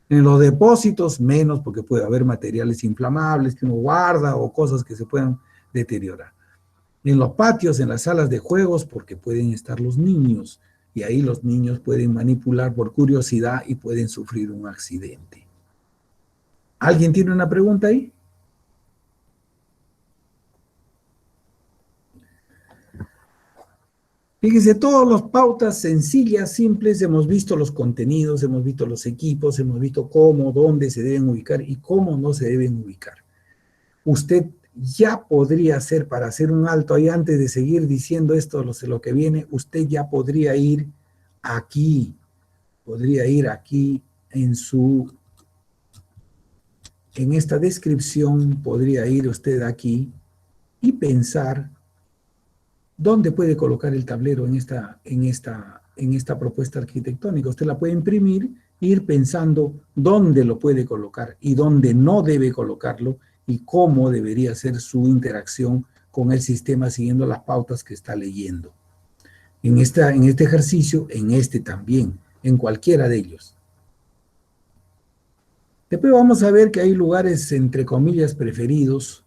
En los depósitos, menos, porque puede haber materiales inflamables que uno guarda o cosas que se puedan deteriorar. En los patios, en las salas de juegos, porque pueden estar los niños, y ahí los niños pueden manipular por curiosidad y pueden sufrir un accidente. ¿Alguien tiene una pregunta ahí? Fíjense, todas las pautas sencillas, simples, hemos visto los contenidos, hemos visto los equipos, hemos visto cómo, dónde se deben ubicar y cómo no se deben ubicar. Usted ya podría hacer, para hacer un alto ahí antes de seguir diciendo esto, lo que viene, usted ya podría ir aquí en esta descripción, podría ir usted aquí y pensar dónde puede colocar el tablero en esta propuesta arquitectónica. Usted la puede imprimir e ir pensando dónde lo puede colocar y dónde no debe colocarlo y cómo debería ser su interacción con el sistema siguiendo las pautas que está leyendo. En este ejercicio, en este también, en cualquiera de ellos. Después vamos a ver que hay lugares, entre comillas, preferidos,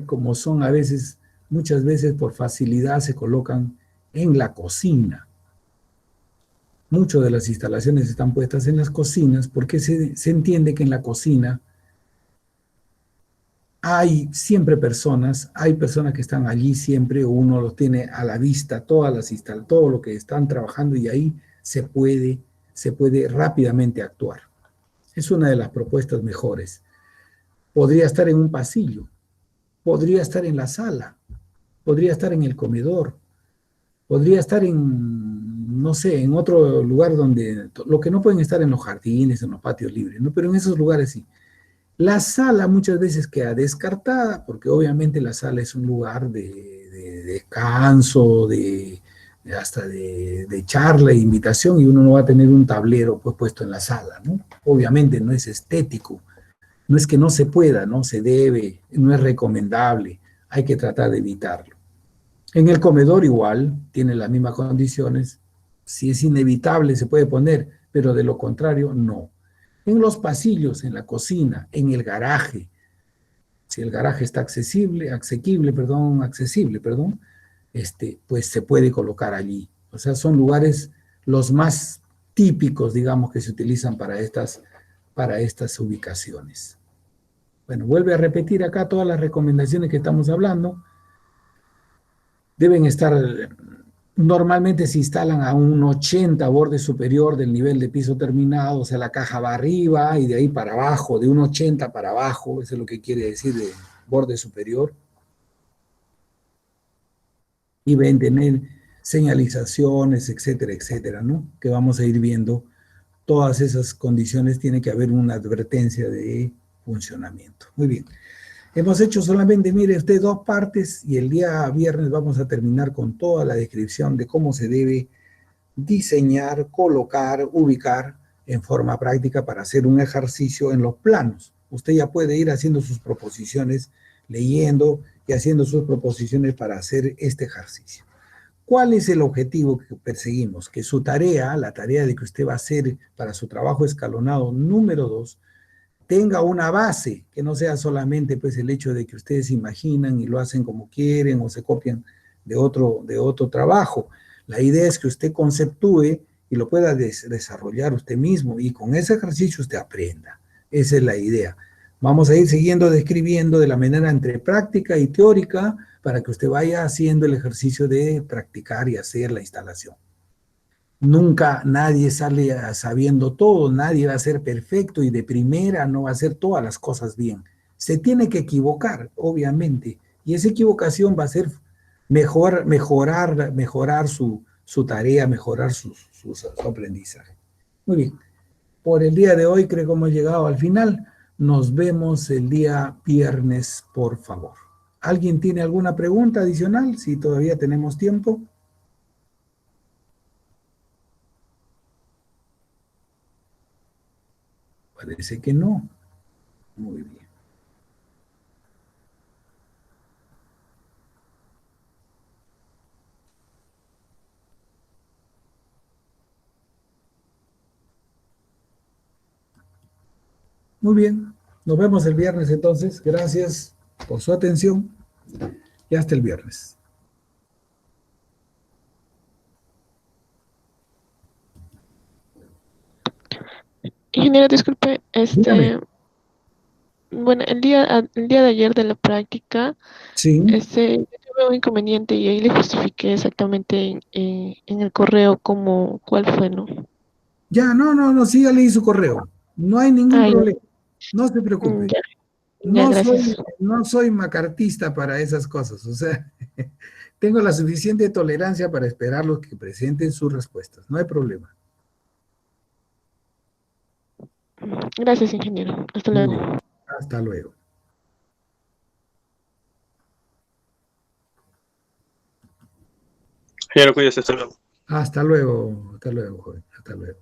como son a veces, muchas veces por facilidad se colocan en la cocina. Muchas de las instalaciones están puestas en las cocinas porque se entiende que en la cocina hay siempre personas, hay personas que están allí siempre, uno los tiene a la vista, todo lo que están trabajando y ahí se puede rápidamente actuar. Es una de las propuestas mejores. Podría estar en un pasillo, podría estar en la sala, podría estar en el comedor, podría estar en, no sé, en otro lugar donde, lo que no pueden estar en los jardines, en los patios libres, ¿no? Pero en esos lugares sí. La sala muchas veces queda descartada, porque obviamente la sala es un lugar de descanso, hasta de charla e invitación, y uno no va a tener un tablero pues, puesto en la sala, ¿no? Obviamente no es estético, no es que no se pueda, no se debe, no es recomendable, hay que tratar de evitarlo. En el comedor igual, tiene las mismas condiciones, si es inevitable se puede poner, pero de lo contrario no. En los pasillos, en la cocina, en el garaje, si el garaje está accesible, pues se puede colocar allí. O sea, son lugares los más típicos, digamos, que se utilizan para estas ubicaciones. Bueno, vuelve a repetir acá todas las recomendaciones que estamos hablando. Deben estar, normalmente se instalan a un 80 borde superior del nivel de piso terminado, o sea, la caja va arriba y de ahí para abajo, de un 80 para abajo, eso es lo que quiere decir de borde superior. Y ven tener señalizaciones, etcétera, etcétera, ¿no? Que vamos a ir viendo. Todas esas condiciones tiene que haber una advertencia de funcionamiento. Muy bien. Hemos hecho solamente, mire usted, 2 partes y el día viernes vamos a terminar con toda la descripción de cómo se debe diseñar, colocar, ubicar en forma práctica para hacer un ejercicio en los planos. Usted ya puede ir haciendo sus proposiciones, leyendo y haciendo sus proposiciones para hacer este ejercicio. ¿Cuál es el objetivo que perseguimos? Que su tarea, la tarea de que usted va a hacer para su trabajo escalonado número 2, tenga una base, que no sea solamente pues, el hecho de que ustedes imaginan y lo hacen como quieren o se copian de otro trabajo. La idea es que usted conceptúe y lo pueda desarrollar usted mismo y con ese ejercicio usted aprenda. Esa es la idea. Vamos a ir siguiendo describiendo de la manera entre práctica y teórica para que usted vaya haciendo el ejercicio de practicar y hacer la instalación. Nunca nadie sale sabiendo todo, nadie va a ser perfecto y de primera no va a hacer todas las cosas bien. Se tiene que equivocar, obviamente, y esa equivocación va a ser mejorar su tarea, mejorar su aprendizaje. Muy bien, por el día de hoy creo que hemos llegado al final. Nos vemos el día viernes, por favor. ¿Alguien tiene alguna pregunta adicional? Si todavía tenemos tiempo. Parece que no. Muy bien. Muy bien, nos vemos el viernes entonces. Gracias por su atención y hasta el viernes. Ingeniero, disculpe, Dígame. bueno, el día de ayer de la práctica, Sí, yo tuve un inconveniente y ahí le justifiqué exactamente en el correo cuál fue, ¿no? ya, no, sí, ya leí su correo. No hay ningún Ah, ya, problema. No se preocupe. ya, ya, No gracias. soy, no soy macartista para esas cosas. O sea, tengo la suficiente tolerancia para esperar los que presenten sus respuestas. No hay problema. Gracias, ingeniero. Hasta Muy luego. bien. Hasta luego. Ingeniero, cuídese, hasta luego. Hasta luego, joven. Hasta luego.